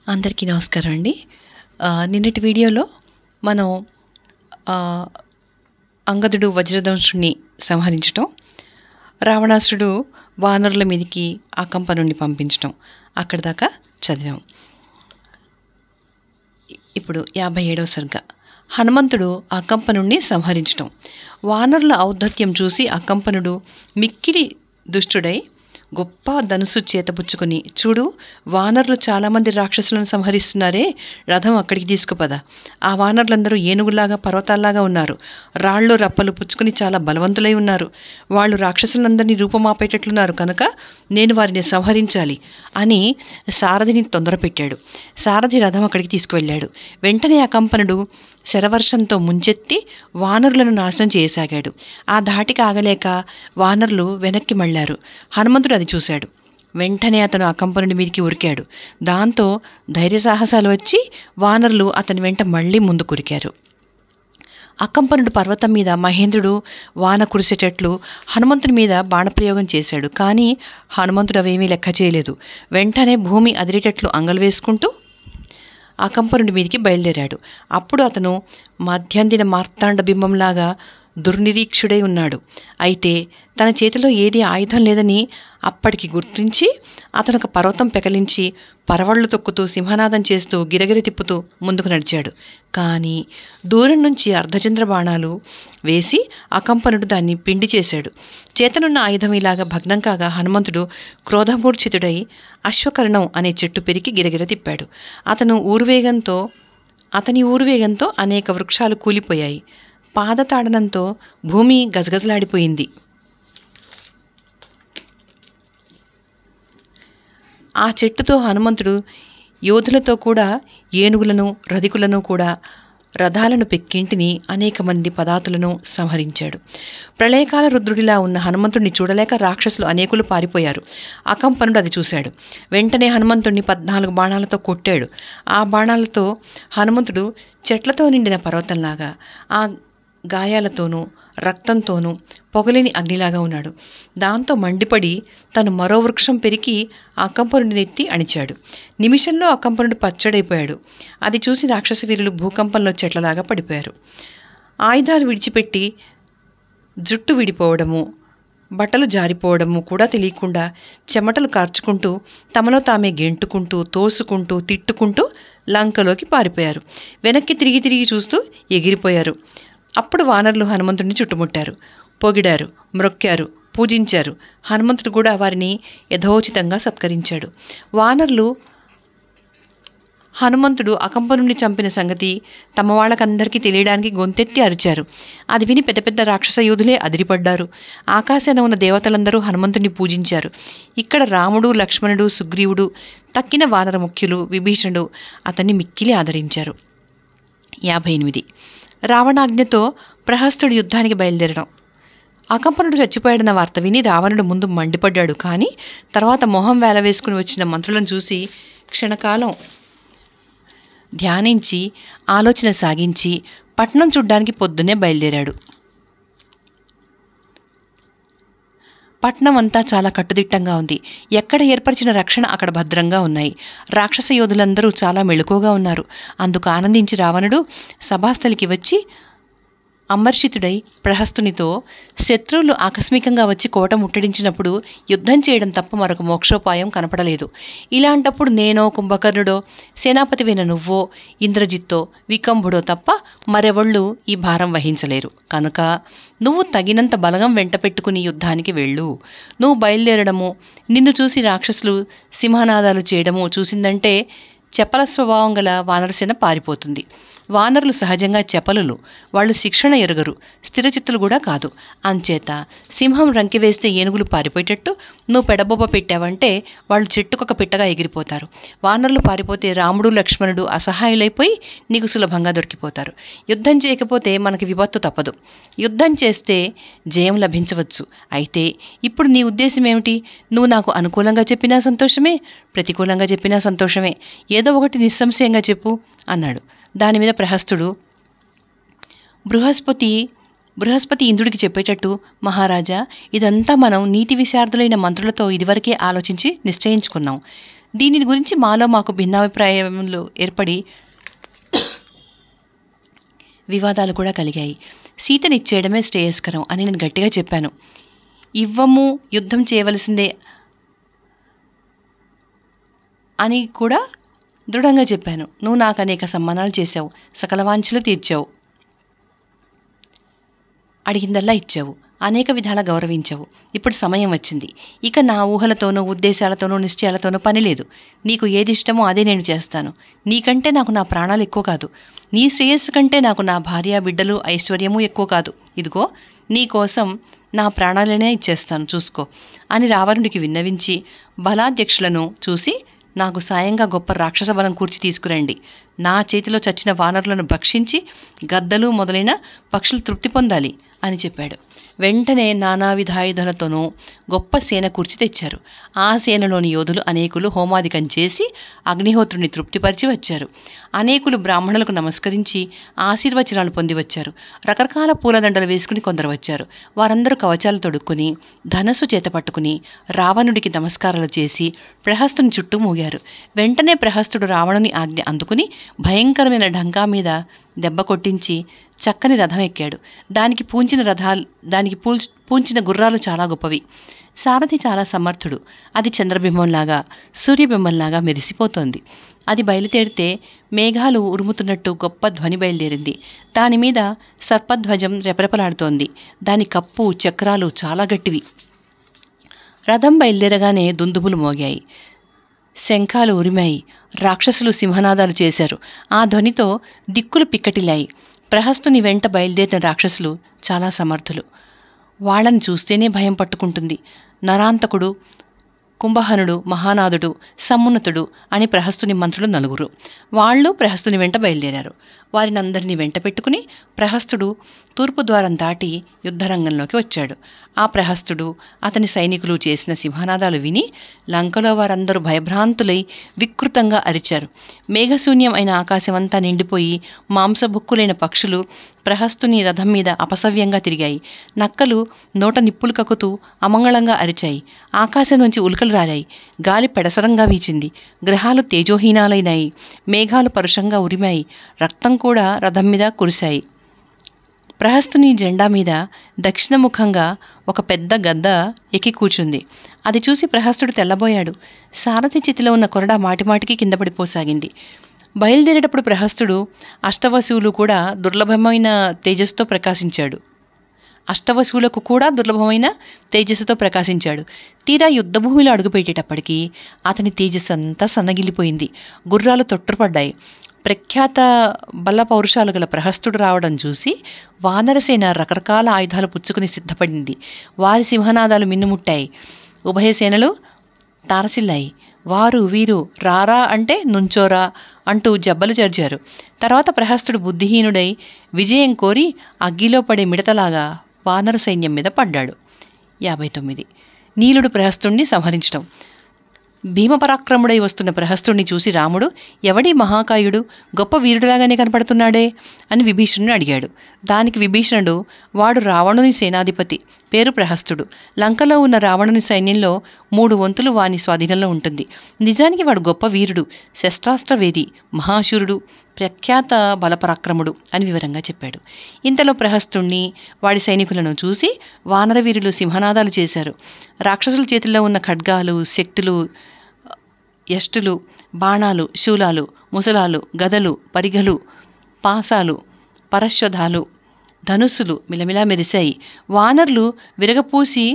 అందరికీ నమస్కారం అండి. నిన్నటి వీడియోలో మనం ఆహ్, అంగదుడు వజ్రదంశుడిని సంహరించటం, రావణాసురుడు వానరుల మీదకి అకంపనుడిని పంపించటం అక్కడి దాకా చదివాం. ఇప్పుడు 57వ సర్గ. హనుమంతుడు అకంపనుడిని సంహరించటం. వానరుల ఔద్ధత్యం చూసి అకంపనుడు మిక్కిలి దుష్టుడై గొప్ప ధనుసు చేతపుచ్చుకొని, చూడు, వానరులు చాలామంది రాక్షసులను సంహరిస్తున్నారే, రథం అక్కడికి తీసుకుపద. ఆ వానరులందరూ ఏనుగులాగా పర్వతాల్లాగా ఉన్నారు. రాళ్ళు రప్పలు పుచ్చుకొని చాలా బలవంతులై ఉన్నారు. వాళ్ళు రాక్షసులందరినీ రూపమాపేటట్లున్నారు కనుక నేను వారిని సంహరించాలి అని సారథిని తొందరపెట్టాడు. సారథి రథం అక్కడికి తీసుకువెళ్ళాడు. వెంటనే అకంపనుడు శరవర్షంతో ముంచెత్తి వానరులను నాశనం చేయసాగాడు. ఆ ధాటికి ఆగలేక వానరులు వెనక్కి మళ్ళారు. హనుమంతుడు అది చూశాడు. వెంటనే అతను అకంపనుడి మీదకి ఉరికాడు. దాంతో ధైర్యసాహసాలు వచ్చి వానరులు అతని వెంట మళ్ళీ ముందు కురికారు. అకంపనుడు పర్వతం మీద మహేంద్రుడు వాన కురిసేటట్లు హనుమంతుని మీద బాణప్రయోగం చేశాడు. కానీ హనుమంతుడు అవేమీ లెక్క చేయలేదు. వెంటనే భూమి అదిరేటట్లు అంగలు వేసుకుంటూ అకంపనుడి మీదికి బయలుదేరాడు. అప్పుడు అతను మధ్యందిన మార్తాండ బింబంలాగా దుర్నిరీక్షుడై ఉన్నాడు. అయితే తన చేతిలో ఏది ఆయుధం లేదని అప్పటికి గుర్తించి అతను ఒక పర్వతం పెకలించి పరవళ్లు తొక్కుతూ సింహనాదం చేస్తూ గిరగిర తిప్పుతూ ముందుకు నడిచాడు. కానీ దూరం నుంచి అర్ధచంద్ర బాణాలు వేసి అకంపనుడు దాన్ని పిండి చేశాడు. చేతనున్న ఆయుధం ఇలాగా భగ్నం కాగా హనుమంతుడు క్రోధమూర్ఛితుడై అశ్వకర్ణం అనే చెట్టు పెరికి గిరగిర తిప్పాడు. అతని ఊరువేగంతో అనేక వృక్షాలు కూలిపోయాయి. పాదతాడనంతో భూమి గజగజలాడిపోయింది. ఆ చెట్టుతో హనుమంతుడు యోధులతో కూడా ఏనుగులను రధికులను కూడా రథాలను పెక్కింటిని అనేక మంది పదాతులను సంహరించాడు. ప్రళయకాల రుద్రుడిలా ఉన్న హనుమంతుడిని చూడలేక రాక్షసులు అనేకులు పారిపోయారు. అకంపనుడు అది చూశాడు. వెంటనే హనుమంతుడిని 14 బాణాలతో కొట్టాడు. ఆ బాణాలతో హనుమంతుడు చెట్లతో నిండిన పర్వతంలాగా, ఆ గాయాలతోనూ రక్తంతోనూ పొగలేని అగ్నిలాగా ఉన్నాడు. దాంతో మండిపడి తను మరో వృక్షం పెరికి అకంపనుడినెత్తి అణిచాడు. నిమిషంలో అకంపనుడు పచ్చడైపోయాడు. అది చూసి రాక్షస వీరులు భూకంపంలో చెట్లలాగా పడిపోయారు. ఆయుధాలు విడిచిపెట్టి జుట్టు విడిపోవడము, బట్టలు జారిపోవడము కూడా తెలియకుండా చెమటలు కార్చుకుంటూ తమలో తామే గెంటుకుంటూ తోసుకుంటూ తిట్టుకుంటూ లంకలోకి పారిపోయారు. వెనక్కి తిరిగి తిరిగి చూస్తూ ఎగిరిపోయారు. అప్పుడు వానరులు హనుమంతుడిని చుట్టుముట్టారు, పొగిడారు, మ్రొక్కారు, పూజించారు. హనుమంతుడు కూడా వారిని యథోచితంగా సత్కరించాడు. వానరులు హనుమంతుడు అకంపనుడిని చంపిన సంగతి తమ వాళ్ళకందరికీ తెలియడానికి గొంతెత్తి అరిచారు. అది విని పెద్ద పెద్ద రాక్షస యోధులే అదిరిపడ్డారు. ఆకాశాన ఉన్న దేవతలందరూ హనుమంతుడిని పూజించారు. ఇక్కడ రాముడు, లక్ష్మణుడు, సుగ్రీవుడు, తక్కిన వానర ముఖ్యులు, విభీషణుడు అతన్ని మిక్కిలి ఆదరించారు. 58. రావణాజ్ఞతో ప్రహస్తుడు యుద్ధానికి బయలుదేరడం. అకంపనుడు చచ్చిపోయాడన్న వార్త విని రావణుడు ముందు మండిపడ్డాడు. కానీ తర్వాత మొహం వేలవేసుకుని వచ్చిన మంత్రులను చూసి క్షణకాలం ధ్యానించి ఆలోచన సాగించి పట్నం చూడ్డానికి పొద్దున్నే బయలుదేరాడు. పట్నం అంతా చాలా కట్టుదిట్టంగా ఉంది. ఎక్కడ ఏర్పరిచిన రక్షణ అక్కడ భద్రంగా ఉన్నాయి. రాక్షస యోధులందరూ చాలా మెళుకువగా ఉన్నారు. అందుకు ఆనందించి రావణుడు సభాస్థలికి వచ్చి అమర్షితుడై ప్రహస్తునితో, శత్రువులు ఆకస్మికంగా వచ్చి కోట ముట్టడించినప్పుడు యుద్ధం చేయడం తప్ప మరొక మోక్షోపాయం కనపడలేదు. ఇలాంటప్పుడు నేనో, కుంభకర్ణుడో, సేనాపతివైన నువ్వో, ఇంద్రజిత్తో, వికంభుడో తప్ప మరెవళ్ళు ఈ భారం వహించలేరు. కనుక నువ్వు తగినంత బలగం వెంట పెట్టుకుని యుద్ధానికి వెళ్ళు. నువ్వు బయలుదేరడము, నిన్ను చూసి రాక్షసులు సింహనాదాలు చేయడము చూసిందంటే చపల స్వభావం గల వానరసేన పారిపోతుంది. వానరులు సహజంగా చపలులు. వాళ్ళు శిక్షణ ఎరుగరు, స్థిరచిత్తులు కూడా కాదు. అంచేత సింహం రంకెవేస్తే ఏనుగులు పారిపోయేటట్టు నువ్వు పెడబొబ్బ పెట్టావంటే వాళ్ళు చెట్టుకొక పిట్టగా ఎగిరిపోతారు. వానరులు పారిపోతే రాముడు, లక్ష్మణుడు అసహాయులైపోయి నీకు సులభంగా దొరికిపోతారు. యుద్ధం చేయకపోతే మనకి విపత్తు తప్పదు. యుద్ధం చేస్తే జయం లభించవచ్చు. అయితే ఇప్పుడు నీ ఉద్దేశం ఏమిటి? నువ్వు నాకు అనుకూలంగా చెప్పినా సంతోషమే, ప్రతికూలంగా చెప్పినా సంతోషమే. ఏదో ఒకటి నిస్సంశయంగా చెప్పు అన్నాడు. దానిమీద ప్రహస్తుడు, బృహస్పతి ఇంద్రుడికి చెప్పేటట్టు, మహారాజా, ఇదంతా మనం నీతి విశారదులైన మంత్రులతో ఇదివరకే ఆలోచించి నిశ్చయించుకున్నాం. దీని గురించి మాలో మాకు భిన్నాభిప్రాయములు ఏర్పడి వివాదాలు కూడా కలిగాయి. సీతని ఇచ్చేయడమే శ్రేయస్కరం అని నేను గట్టిగా చెప్పాను. ఇవ్వము, యుద్ధం చేయవలసిందే అని కూడా దృఢంగా చెప్పాను. నువ్వు నాకు అనేక సమ్మానాలు చేశావు, సకల వాంఛలు తీర్చావు, అడిగిందల్లా ఇచ్చావు, అనేక విధాలా గౌరవించావు. ఇప్పుడు సమయం వచ్చింది. ఇక నా ఊహలతోనూ ఉద్దేశాలతోనూ నిశ్చయాలతోనూ పని లేదు. నీకు ఏది ఇష్టమో అదే నేను చేస్తాను. నీకంటే నాకు నా ప్రాణాలు ఎక్కువ కాదు. నీ శ్రేయస్సు కంటే నాకు నా భార్య, బిడ్డలు, ఐశ్వర్యము ఎక్కువ కాదు. ఇదిగో నీ కోసం నా ప్రాణాలనే ఇచ్చేస్తాను, చూసుకో అని రావణుడికి విన్నవించి బలాధ్యక్షులను చూసి నాకు సాయంగా గొప్ప రాక్షస బలం కూర్చి తీసుకురండి. నా చేతిలో చచ్చిన వానరులను భక్షించి గద్దలు మొదలైన పక్షులు తృప్తి పొందాలి అని చెప్పాడు. వెంటనే నానావిధాయుధాలతోనూ గొప్ప సేన కూర్చి తెచ్చారు. ఆ సేనలోని యోధులు అనేకులు హోమాదికం చేసి అగ్నిహోత్రుని తృప్తిపరిచి వచ్చారు. అనేకులు బ్రాహ్మణులకు నమస్కరించి ఆశీర్వచనాలు పొంది వచ్చారు. రకరకాల పూలదండలు వేసుకుని కొందరు వచ్చారు. వారందరూ కవచాలు తొడుక్కుని ధనస్సు చేత పట్టుకుని రావణుడికి నమస్కారాలు చేసి ప్రహస్తుని చుట్టూ మూగారు. వెంటనే ప్రహస్తుడు రావణుని ఆజ్ఞ అందుకుని భయంకరమైన ఢంకా మీద దెబ్బ కొట్టించి చక్కని రథం ఎక్కాడు. దానికి పూంచిన గుర్రాలు చాలా గొప్పవి. సారథి చాలా సమర్థుడు. అది చంద్రబింబంలాగా, సూర్యబింబంలాగా మెరిసిపోతోంది. అది బయలుదేరితే మేఘాలు ఉరుముతున్నట్టు గొప్ప ధ్వని బయలుదేరింది. దానిమీద సర్పధ్వజం రెపరెపలాడుతోంది. దాని కప్పు, చక్రాలు చాలా గట్టివి. రథం బయలుదేరగానే దుందుబులు మోగాయి, శంఖాలు ఉరిమాయి, రాక్షసులు సింహనాదాలు చేశారు. ఆ ధ్వనితో దిక్కులు పిక్కటిల్లాయి. ప్రహస్తుని వెంట బయలుదేరిన రాక్షసులు చాలా సమర్థులు. వాళ్ళని చూస్తేనే భయం పట్టుకుంటుంది. నరాంతకుడు, కుంభహనుడు, మహానాదుడు, సమున్నతుడు అని ప్రహస్తుని మంత్రులు 4. వాళ్ళు ప్రహస్తుని వెంట బయలుదేరారు. వారినందరినీ వెంట పెట్టుకుని ప్రహస్తుడు తూర్పు ద్వారం దాటి యుద్ధరంగంలోకి వచ్చాడు. ఆ ప్రహస్తుడు, అతని సైనికులు చేసిన సింహనాదాలు విని లంకలో వారందరూ భయభ్రాంతులై వికృతంగా అరిచారు. మేఘశూన్యం అయిన ఆకాశమంతా నిండిపోయి మాంసభుక్కులైన పక్షులు ప్రహస్తుని రథం మీద అపసవ్యంగా తిరిగాయి. నక్కలు నోట నిప్పులు కక్కుతూ అమంగళంగా అరిచాయి. ఆకాశం నుంచి ఉల్కలు రాలాయి. గాలి పెడసరంగా వీచింది. గ్రహాలు తేజోహీనాలైనాయి. మేఘాలు పరుషంగా ఉరిమాయి. రక్తం కూడా రథం మీద కురిశాయి. ప్రహస్తుని జెండా మీద దక్షిణముఖంగా ఒక పెద్ద గద్ద ఎక్కి కూర్చుంది. అది చూసి ప్రహస్తుడు తెల్లబోయాడు. సారథి చేతిలో ఉన్న కొరడా మాటిమాటికి కింద పడిపోసాగింది. బయలుదేరేటప్పుడు ప్రహస్తుడు అష్టవసువులు కూడా దుర్లభమైన తేజస్సుతో ప్రకాశించాడు. అష్టవసువులకు కూడా దుర్లభమైన తేజస్సుతో ప్రకాశించాడు. తీరా యుద్ధభూమిలో అడుగుపెట్టేటప్పటికీ అతని తేజస్సు అంతా సన్నగిల్లిపోయింది. గుర్రాలు తొట్టుపడ్డాయి. ప్రఖ్యాత బల్ల పౌరుషాలు గల ప్రహస్తుడు రావడం చూసి వానరసేన రకరకాల ఆయుధాలు పుచ్చుకుని సిద్ధపడింది. వారి సింహనాదాలు మిన్నుముట్టాయి. ఉభయ సేనలు తారసిల్లాయి. వారు వీరు రారా అంటే నుంచోరా అంటూ జబ్బలు జర్జారు. తర్వాత ప్రహస్తుడు బుద్ధిహీనుడై విజయం కోరి అగ్గిలో పడే మిడతలాగా వానర సైన్యం మీద పడ్డాడు. 59. నీలుడు ప్రహస్తుణ్ణి సంహరించడం. భీమపరాక్రముడై వస్తున్న ప్రహస్తుణ్ణి చూసి రాముడు, ఎవడి మహాకాయుడు, గొప్ప వీరుడిలాగానే కనపడుతున్నాడే అని విభీషణుని అడిగాడు. దానికి విభీషణుడు, వాడు రావణుని సేనాధిపతి, పేరు ప్రహస్తుడు. లంకలో ఉన్న రావణుని సైన్యంలో 3 వంతులు వాని స్వాధీనంలో ఉంటుంది. నిజానికి వాడు గొప్ప వీరుడు, శస్త్రాస్త్రవేది, మహాశూరుడు, ప్రఖ్యాత బలపరాక్రముడు అని వివరంగా చెప్పాడు. ఇంతలో ప్రహస్తుణ్ణి, వాడి సైనికులను చూసి వానరవీరులు సింహనాదాలు చేశారు. రాక్షసుల చేతుల్లో ఉన్న ఖడ్గాలు, శక్తులు, యష్టులు, బాణాలు, శూలాలు, ముసలాలు, గదలు, పరిగలు, పాసాలు, పరశ్వధాలు, ధనుస్సులు మిలమిలా మెరిశాయి. వానరులు విరగపూసి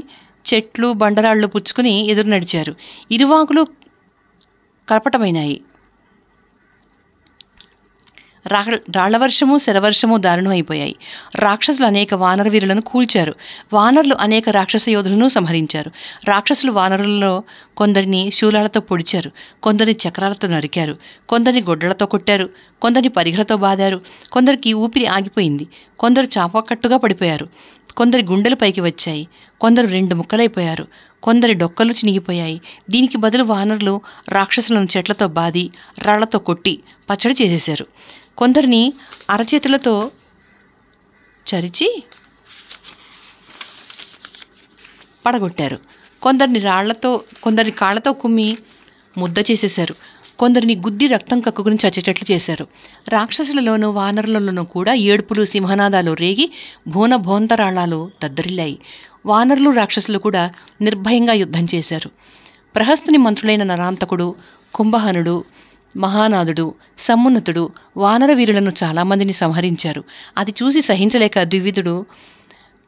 చెట్లు, బండరాళ్లు పుచ్చుకుని ఎదురు నడిచారు. ఇరువాకులు కలపటమైనాయి. రాళ్లవర్షము, శరవర్షము దారుణమైపోయాయి. రాక్షసులు అనేక వానరవీరులను కూల్చారు. వానరులు అనేక రాక్షస యోధులను సంహరించారు. రాక్షసులు వానరులలో కొందరిని శూలాలతో పొడిచారు, కొందరిని చక్రాలతో నరికారు, కొందరిని గొడ్డలతో కొట్టారు, కొందరిని పరిఘలతో బాదారు. కొందరికి ఊపిరి ఆగిపోయింది, కొందరు చాపకట్టుగా పడిపోయారు, కొందరి గుండెలు పైకి వచ్చాయి, కొందరు 2 ముక్కలైపోయారు, కొందరి డొక్కలు చినిగిపోయాయి. దీనికి బదులు వానరులు రాక్షసులను చెట్లతో బాది, రాళ్లతో కొట్టి పచ్చడి చేసేశారు. కొందరిని అరచేతులతో చరిచి పడగొట్టారు. కొందరిని కాళ్లతో కుమ్మి ముద్ద చేసేశారు. కొందరిని గుద్ది రక్తం కక్కుకుని చచ్చేటట్లు చేశారు. రాక్షసులలోనూ వానరులలోనూ కూడా ఏడుపులు సింహనాదాలు రేగి భోంతరాళాలు దద్దరిల్లాయి. వానరులు రాక్షసులు కూడా నిర్భయంగా యుద్ధం చేశారు. ప్రహస్తుని మంత్రులైన నరాంతకుడు, కుంభహనుడు, మహానాదుడు, సమున్నతుడు వానర వీరులను చాలామందిని సంహరించారు. అది చూసి సహించలేక ద్వివిధుడు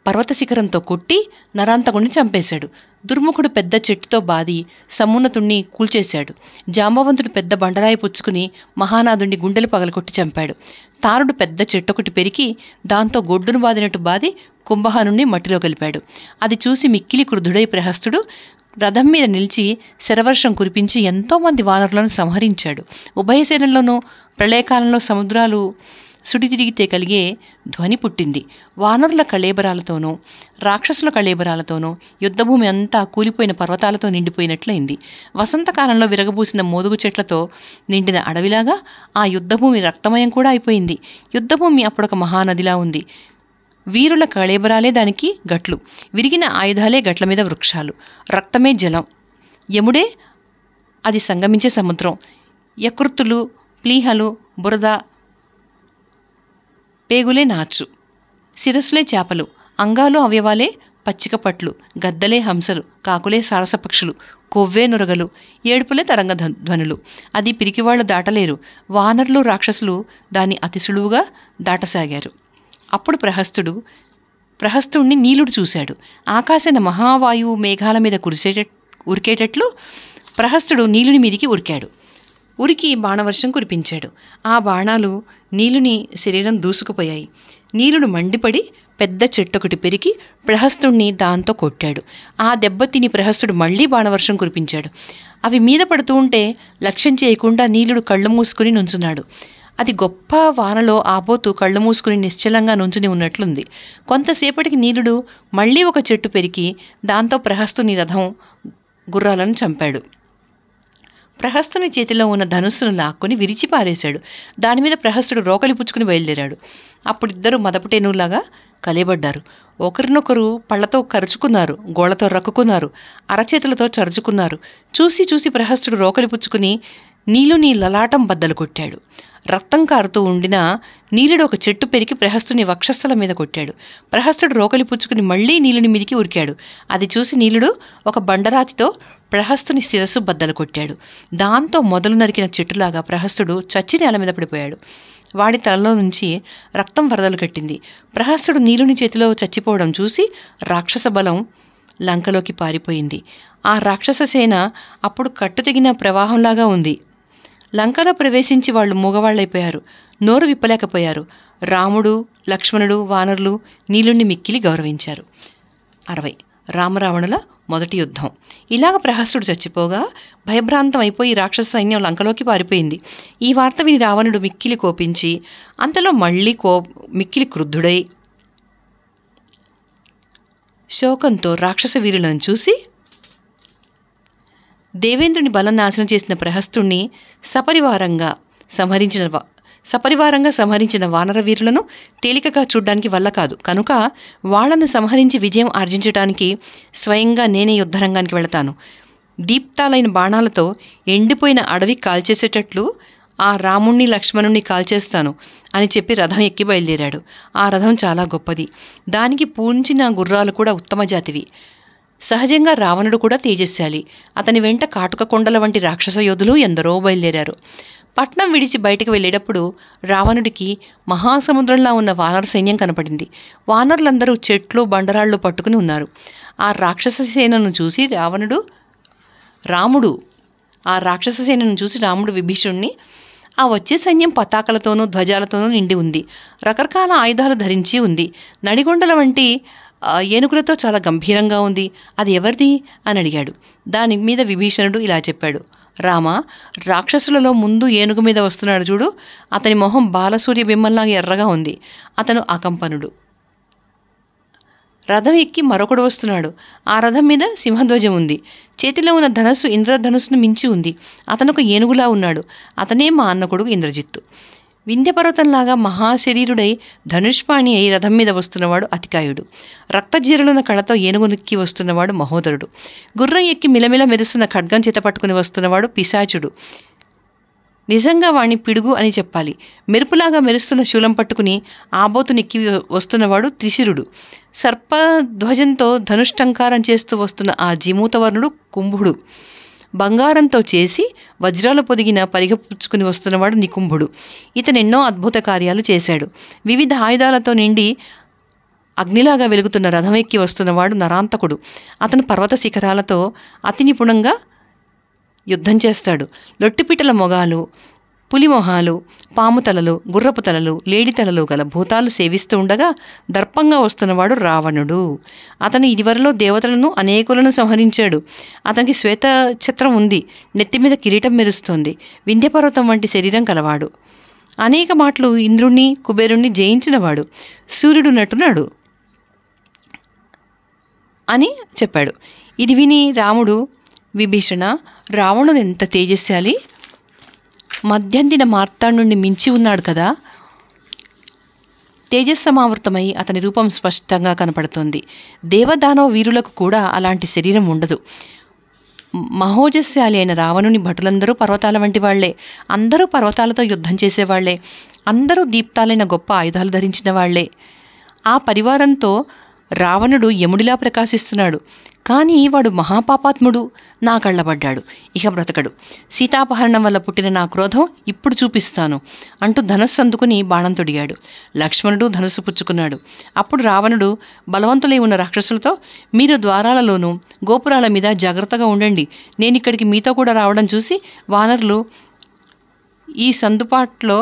పర్వత శిఖరంతో కొట్టి నరాంతకుడిని చంపేశాడు. దుర్ముఖుడు పెద్ద చెట్టుతో బాది సమున్నతుణ్ణి కూల్చేశాడు. జాంబవంతుడు పెద్ద బండరాయి పుచ్చుకుని మహానాదుడిని గుండెలు పగలగొట్టి చంపాడు. తారుడు పెద్ద చెట్టొకటి పెరికి దాంతో గొడ్డును బాదినట్టు బాది కుంభహనుణ్ణి మట్టిలో కలిపాడు. అది చూసి మిక్కిలి క్రుద్ధుడై ప్రహస్తుడు రథం మీద నిలిచి శరవర్షం కురిపించి ఎంతోమంది వానరులను సంహరించాడు. ఉభయసేనల్లోనూ ప్రళయకాలంలో సముద్రాలు సుడి తిరిగితే కలిగే ధ్వని పుట్టింది. వానరుల కళేబరాలతోనూ రాక్షసుల కళేబరాలతోనూ యుద్ధభూమి అంతా కూలిపోయిన పర్వతాలతో నిండిపోయినట్లయింది. వసంతకాలంలో విరగబూసిన మోదుగు చెట్లతో నిండిన అడవిలాగా ఆ యుద్ధభూమి రక్తమయం కూడా అయిపోయింది. యుద్ధభూమి అప్పుడొక మహానదిలా ఉంది. వీరుల కళేబరాలే దానికి గట్లు, విరిగిన ఆయుధాలే గట్ల మీద వృక్షాలు, రక్తమే జలం, యముడే అది సంగమించే సముద్రం, యకృత్తులు, ప్లీహలు, బురద, పేగులే నాచు, శిరస్సులే చేపలు, అంగాలు అవయవాలే పచ్చిక పట్లు, గద్దలే హంసలు, కాకులే సారసపక్షులు, కొవ్వే నురగలు, ఏడుపులే తరంగ ధ్వనులు. అది పిరికివాళ్లు దాటలేరు. వానరులు రాక్షసులు దాన్ని అతి సులువుగా దాటసాగారు. అప్పుడు ప్రహస్తుణ్ణి నీలుడు చూశాడు. ఆకాశాన మహావాయువు మేఘాల మీద ఉరికేటట్లు ప్రహస్తుడు నీలుని మీదికి ఉరికి బాణవర్షం కురిపించాడు. ఆ బాణాలు నీలుని శరీరం దూసుకుపోయాయి. నీలుడు మండిపడి పెద్ద చెట్టొకటి పెరికి ప్రహస్తుణ్ణి దాంతో కొట్టాడు. ఆ దెబ్బ తిని ప్రహస్తుడు మళ్లీ బాణవర్షం కురిపించాడు. అవి మీద పడుతూ ఉంటే లక్ష్యం చేయకుండా నీలుడు కళ్ళు మూసుకుని నుంచున్నాడు. అది గొప్ప వానలో ఆబోతూ కళ్ళు మూసుకుని నిశ్చలంగా నుంచుని ఉన్నట్లుంది. కొంతసేపటికి నీలుడు మళ్లీ ఒక చెట్టు పెరికి దాంతో ప్రహస్తుని రథం గుర్రాలను చంపాడు. ప్రహస్తుని చేతిలో ఉన్న ధనుస్సును లాక్కొని విరిచి పారేశాడు. దానిమీద ప్రహస్తుడు రోకలి పుచ్చుకుని బయలుదేరాడు. అప్పుడిద్దరూ మదపుటేనులాగా కలేబడ్డారు. ఒకరినొకరు పళ్లతో కరుచుకున్నారు, గోళ్లతో రక్కుకున్నారు, అరచేతులతో చరుచుకున్నారు. చూసి ప్రహస్తుడు రోకలి పుచ్చుకుని నీలుని లలాటం బద్దలు కొట్టాడు. రక్తం కారుతూ ఉండినా నీలుడు ఒక చెట్టు పెరికి ప్రహస్తుని వక్షస్థలం మీద కొట్టాడు. ప్రహస్తుడు రోకలి పుచ్చుకుని మళ్లీ నీలుని మీదికి ఉరికాడు. అది చూసి నీలుడు ఒక బండరాతితో ప్రహస్తుని శిరస్సు బద్దలు కొట్టాడు. దాంతో మొదలు నరికిన చెట్టులాగా ప్రహస్తుడు చచ్చి నేల మీద పడిపోయాడు. వాడి తలలో నుంచి రక్తం వరదలు కట్టింది. ప్రహస్తుడు నీలుని చేతిలో చచ్చిపోవడం చూసి రాక్షస బలం లంకలోకి పారిపోయింది. ఆ రాక్షస సేన అప్పుడు కట్టుతెగిన ప్రవాహంలాగా ఉంది. లంకలో ప్రవేశించి వాళ్ళు మూగవాళ్లైపోయారు, నోరు విప్పలేకపోయారు. రాముడు, లక్ష్మణుడు, వానరులు నీలుణ్ణి మిక్కిలి గౌరవించారు. 60 రామరావణుల మొదటి యుద్ధం. ఇలాగ ప్రహస్తుడు చచ్చిపోగా భయభ్రాంతం అయిపోయి రాక్షస సైన్యం లంకలోకి పారిపోయింది. ఈ వార్త విని రావణుడు మిక్కిలి కోపించి అంతలో మళ్ళీ మిక్కిలి క్రుద్ధుడై శోకంతో రాక్షస వీరులను చూసి దేవేంద్రుని బలం నాశనం చేసిన ప్రహస్తుణ్ణి సపరివారంగా సంహరించిన వానర వీరులను తేలికగా చూడ్డానికి వల్ల కాదు కనుక వాళ్లను సంహరించి విజయం ఆర్జించడానికి స్వయంగా నేనే యుద్ధరంగానికి వెళతాను. దీప్తాలైన బాణాలతో ఎండిపోయిన అడవి కాల్చేసేటట్లు ఆ రాముణ్ణి లక్ష్మణుణ్ణి కాల్చేస్తాను అని చెప్పి రథం ఎక్కి బయలుదేరాడు. ఆ రథం చాలా గొప్పది. దానికి పూంచిన గుర్రాలు కూడా ఉత్తమ జాతివి. సహజంగా రావణుడు కూడా తేజస్శాలి. అతని వెంట కాటుక కొండల వంటి రాక్షస యోధులు ఎందరో బయలుదేరారు. పట్నం విడిచి బయటకు వెళ్ళేటప్పుడు రావణుడికి మహాసముద్రంలా ఉన్న వానర సైన్యం కనపడింది. వానరులందరూ చెట్లు బండరాళ్ళు పట్టుకుని ఉన్నారు. ఆ రాక్షస సేనను చూసి రాముడు విభీషణుణ్ణి ఆ వచ్చే సైన్యం పతాకలతోనూ ధ్వజాలతోనూ నిండి ఉంది. రకరకాల ఆయుధాలు ధరించి ఉంది. నడిగొండల వంటి ఏనుగులతో చాలా గంభీరంగా ఉంది. అది ఎవరిది అని అడిగాడు. దాని మీద విభీషణుడు ఇలా చెప్పాడు: రామా, రాక్షసులలో ముందు ఏనుగు మీద వస్తున్నాడు చూడు, అతని మొహం బాలసూర్య బింబంలాగా ఎర్రగా ఉంది. అతను అకంపనుడు. రథం ఎక్కి మరొకడు వస్తున్నాడు. ఆ రథం మీద సింహధ్వజం ఉంది. చేతిలో ఉన్న ధనస్సు ఇంద్రధనుస్సును మించి ఉంది. అతను ఒక ఏనుగులా ఉన్నాడు. అతనే మా అన్న కొడుకు ఇంద్రజిత్తు. వింధ్యపర్వతంలాగా మహాశరీరుడై ధనుష్పాణి అయి రథం మీద వస్తున్నవాడు అతికాయుడు. రక్తజీరలున్న కళతో ఏనుగునెక్కి వస్తున్నవాడు మహోదరుడు. గుర్రం ఎక్కి మిలమిల మెరుస్తున్న ఖడ్గం చేత పట్టుకుని వస్తున్నవాడు పిశాచుడు. నిజంగా వాణ్ణి పిడుగు అని చెప్పాలి. మెరుపులాగా మెరుస్తున్న శూలం పట్టుకుని ఆబోతునెక్కి వస్తున్నవాడు త్రిశిరుడు. సర్పధ్వజంతో ధనుష్టంకారం చేస్తూ వస్తున్న ఆ జిమూతవర్ణుడు కుంభుడు. బంగారంతో చేసి వజ్రాలు పొదిగిన పరిగపుచ్చుకుని వస్తున్నవాడు నికుంభుడు. ఇతనెన్నో అద్భుత కార్యాలు చేశాడు. వివిధ ఆయుధాలతో నిండి అగ్నిలాగా వెలుగుతున్న రథం ఎక్కి వస్తున్నవాడు నరాంతకుడు. అతను పర్వత శిఖరాలతో అతి నిపుణంగా యుద్ధం చేస్తాడు. లొట్టిపిటల మొగాలు, పులిమొహాలు, పాముతలలు, గుర్రపు తలలు, లేడితలలు గల భూతాలు సేవిస్తూ ఉండగా దర్పంగా వస్తున్నవాడు రావణుడు. అతను ఇదివరలో దేవతలను అనేకులను సంహరించాడు. అతనికి శ్వేత ఛత్రం ఉంది. నెత్తిమీద కిరీటం మెరుస్తోంది. వింధ్యపర్వతం వంటి శరీరం కలవాడు. అనేక మాటలు ఇంద్రుణ్ణి కుబేరుణ్ణి జయించినవాడు. సూర్యుడు నటునాడు అని చెప్పాడు. ఇది విని రాముడు, విభీషణ, రావణుడు ఎంత తేజస్శాలి, మధ్యందిన మార్తాండుని మించి ఉన్నాడు కదా. తేజస్సమావృతమై అతని రూపం స్పష్టంగా కనపడుతోంది. దేవదానవ వీరులకు కూడా అలాంటి శరీరం ఉండదు. మహోజస్శాలి అయిన రావణుని భటులందరూ పర్వతాల వంటి వాళ్లే. అందరూ పర్వతాలతో యుద్ధం చేసేవాళ్లే. అందరూ దీప్తాలైన గొప్ప ఆయుధాలు ధరించిన వాళ్లే. ఆ పరివారంతో రావణుడు యముడిలా ప్రకాశిస్తున్నాడు. కానీ వాడు మహాపాపాత్ముడు. నా కళ్ళబడ్డాడు. ఇక బ్రతకడు. సీతాపహరణం వల్ల పుట్టిన నా క్రోధం ఇప్పుడు చూపిస్తాను అంటూ ధనస్సు అందుకుని బాణం తొడిగాడు. లక్ష్మణుడు ధనస్సు పుచ్చుకున్నాడు. అప్పుడు రావణుడు బలవంతులై ఉన్న రాక్షసులతో, మీరు ద్వారాలలోనూ గోపురాల మీద జాగ్రత్తగా ఉండండి. నేనిక్కడికి మీతో కూడా రావడం చూసి వానరులు ఈ సందుపాట్లో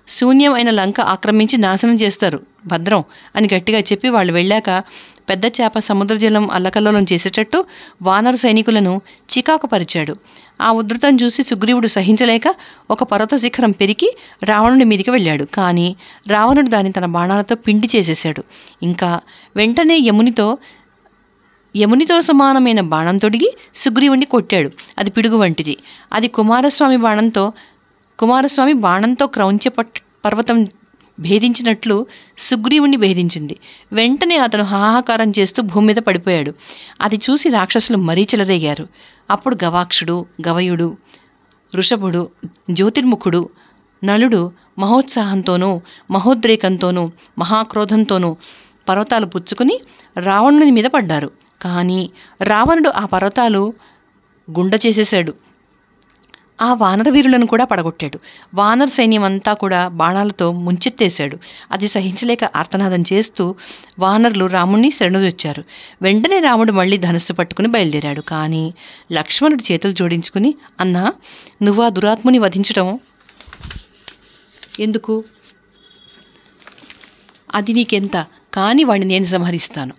శూన్యమైన లంక ఆక్రమించి నాశనం చేస్తారు. భద్రం అని గట్టిగా చెప్పి వాళ్ళు వెళ్ళాక పెద్ద చేప సముద్రజలం అల్లకల్లోలం చేసేటట్టు వానర సైనికులను చికాకుపరిచాడు. ఆ ఉధృతం చూసి సుగ్రీవుడు సహించలేక ఒక పర్వత శిఖరం పెరికి రావణుడి మీదికి వెళ్ళాడు. కానీ రావణుడు దాన్ని తన బాణాలతో పిండి చేసేశాడు. ఇంకా వెంటనే యమునితో సమానమైన బాణం తొడిగి సుగ్రీవుణ్ణి కొట్టాడు. అది పిడుగు వంటిది. అది కుమారస్వామి బాణంతో క్రౌంచ పర్వతం భేదించినట్లు సుగ్రీవుణ్ణి భేదించింది. వెంటనే అతను హాహాకారం చేస్తూ భూమి మీద పడిపోయాడు. అది చూసి రాక్షసులు మరీ చెలరేగారు. అప్పుడు గవాక్షుడు, గవయుడు, వృషభుడు, జ్యోతిర్ముఖుడు, నలుడు మహోత్సాహంతోనూ మహోద్రేకంతోనూ మహాక్రోధంతోనూ పర్వతాలు పుచ్చుకుని రావణుని మీద పడ్డారు. కానీ రావణుడు ఆ పర్వతాలు గుండ చేసేశాడు. ఆ వానర వీరులను కూడా పడగొట్టాడు. వానర సైన్యం అంతా కూడా బాణాలతో ముంచెత్తేశాడు. అది సహించలేక ఆర్తనాదం చేస్తూ వానరులు రాముణ్ణి శరణుజొచ్చారు. వెంటనే రాముడు మళ్ళీ ధనస్సు పట్టుకుని బయలుదేరాడు. కానీ లక్ష్మణుడు చేతులు జోడించుకుని, అన్నా, నువ్వు ఆ దురాత్ముని వధించడం ఎందుకు? అది నీకెంత, కానీ వాడిని నేను సంహరిస్తాను,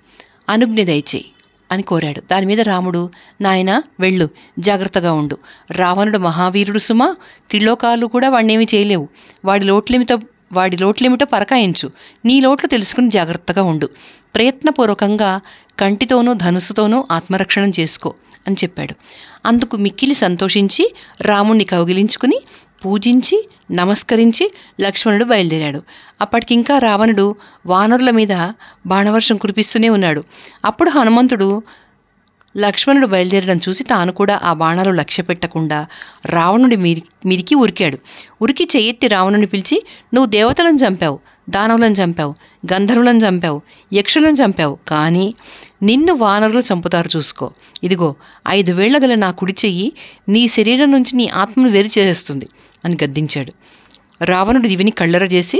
అనుజ్ఞ దయచేయి అని కోరాడు. దాని మీద రాముడు, నాయనా వెళ్ళు, జాగ్రత్తగా ఉండు. రావణుడు మహావీరుడు సుమా, త్రిలోకాలు కూడా వాడినేమీ చేయలేవు. వాడి లోట్లేమిటో పరకాయించు. నీ లోట్లు తెలుసుకుని జాగ్రత్తగా ఉండు. ప్రయత్నపూర్వకంగా కంటితోనూ ధనుస్సుతోనూ ఆత్మరక్షణం చేసుకో అని చెప్పాడు. అందుకు మిక్కిలి సంతోషించి రాముణ్ణి కౌగిలించుకుని పూజించి నమస్కరించి లక్ష్మణుడు బయలుదేరాడు. అప్పటికింకా రావణుడు వానరుల మీద బాణవర్షం కురిపిస్తూనే ఉన్నాడు. అప్పుడు హనుమంతుడు లక్ష్మణుడు బయలుదేరడం చూసి తాను కూడా ఆ బాణాలు లక్ష్య పెట్టకుండా రావణుడి మీదికి ఉరికాడు. ఉరికి చెయ్యెత్తి రావణుని పిలిచి, నువ్వు దేవతలను చంపావు, దానవులను చంపావు, గంధర్వులను చంపావు, యక్షులను చంపావు, కానీ నిన్ను వానరులు చంపుతారు చూసుకో. ఇదిగో 5 వేళ్ల గల నా కుడి చెయ్యి నీ శరీరం నుంచి నీ ఆత్మను వేరు చేసేస్తుంది అని గద్దించాడు. రావణుడు దివిని కళ్ళెర చేసి,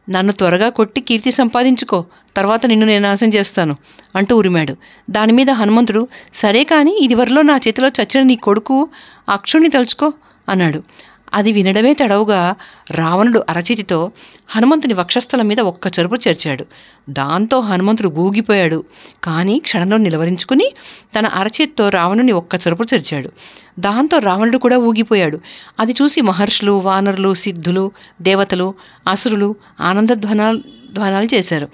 నన్ను త్వరగా కొట్టి కీర్తి సంపాదించుకో, తర్వాత నిన్ను నేను నాశనం చేస్తాను అంటూ ఉరిమాడు. దానిమీద హనుమంతుడు, సరే కానీ ఇదివరలో నా చేతిలో చచ్చిన నీ కొడుకు అక్షుణ్ణి తలుచుకో అన్నాడు. అది వినడమే తడవుగా రావణుడు అరచేతితో హనుమంతుని వక్షస్థలం మీద ఒక్క చెరుపు చేర్చాడు. దాంతో హనుమంతుడు ఊగిపోయాడు. కానీ క్షణంలో నిలవరించుకుని తన అరచేతితో రావణుని ఒక్క చెరుపు చేర్చాడు. దాంతో రావణుడు కూడా ఊగిపోయాడు. అది చూసి మహర్షులు, వానరులు, సిద్ధులు, దేవతలు, అసురులు ధ్వానాలు చేశారు.